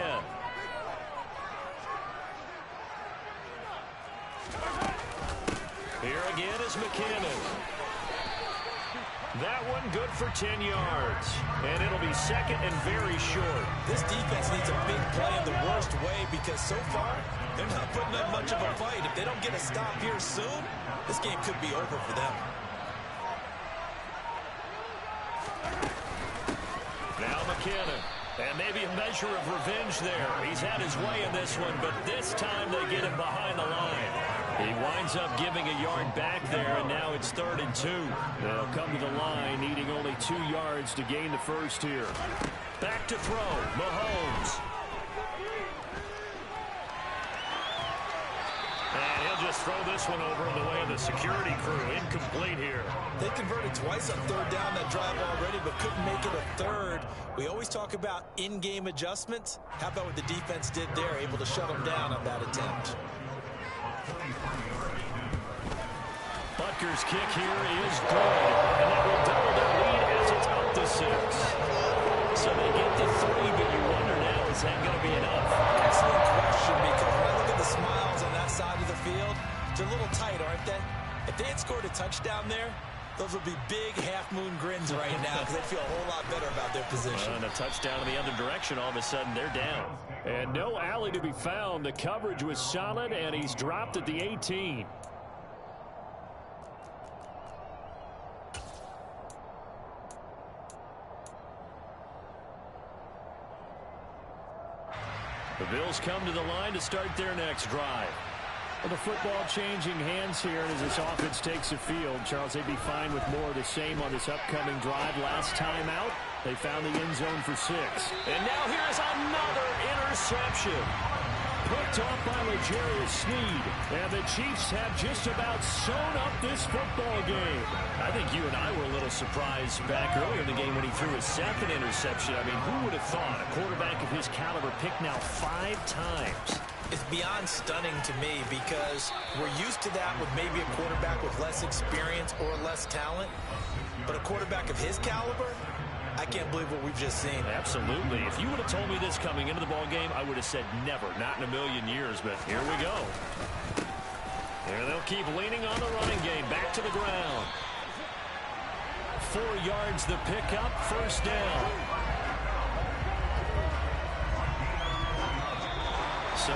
Here again is McKinnon. That one good for 10 yards. And it'll be 2nd and very short. This defense needs a big play in the worst way because so far they're not putting up much of a fight. If they don't get a stop here soon, this game could be over for them. Now McKinnon. And maybe a measure of revenge there. He's had his way in this one, but this time they get him behind the line. He winds up giving a yard back there, and now it's 3rd and 2. They'll come to the line, needing only 2 yards to gain the first here. Back to throw, Mahomes. And he'll just throw this one over in the way of the security crew. Incomplete here. They converted twice on 3rd down that drive already, but couldn't make it a 3rd. We always talk about in-game adjustments. How about what the defense did there, able to shut them down on that attempt? Butker's kick here is good, and that will double their lead as it's up to 6. So they get to 3, but you wonder now, is that going to be enough? Excellent question, because when I look at the smiles on that side of the field, they're a little tight, aren't they? If they had scored a touchdown there, those would be big half-moon grins right now because they feel a whole lot better about their position. And a touchdown in the other direction, all of a sudden they're down. And no alley to be found. The coverage was solid, and he's dropped at the 18. The Bills come to the line to start their next drive. Well, the football changing hands here as this offense takes the field. Charles, they'd be fine with more of the same on this upcoming drive. Last time out, they found the end zone for 6. And now here's another interception. Picked off by L'Jarius Sneed. And the Chiefs have just about sewn up this football game. I think you and I were a little surprised back earlier in the game when he threw his 2nd interception. I mean, who would have thought a quarterback of his caliber picked now 5 times? It's beyond stunning to me because we're used to that with maybe a quarterback with less experience or less talent. But a quarterback of his caliber, I can't believe what we've just seen. Absolutely. If you would have told me this coming into the ball game, I would have said never, not in a million years. But here we go. And they'll keep leaning on the running game. Back to the ground. 4 yards the pickup. First down. So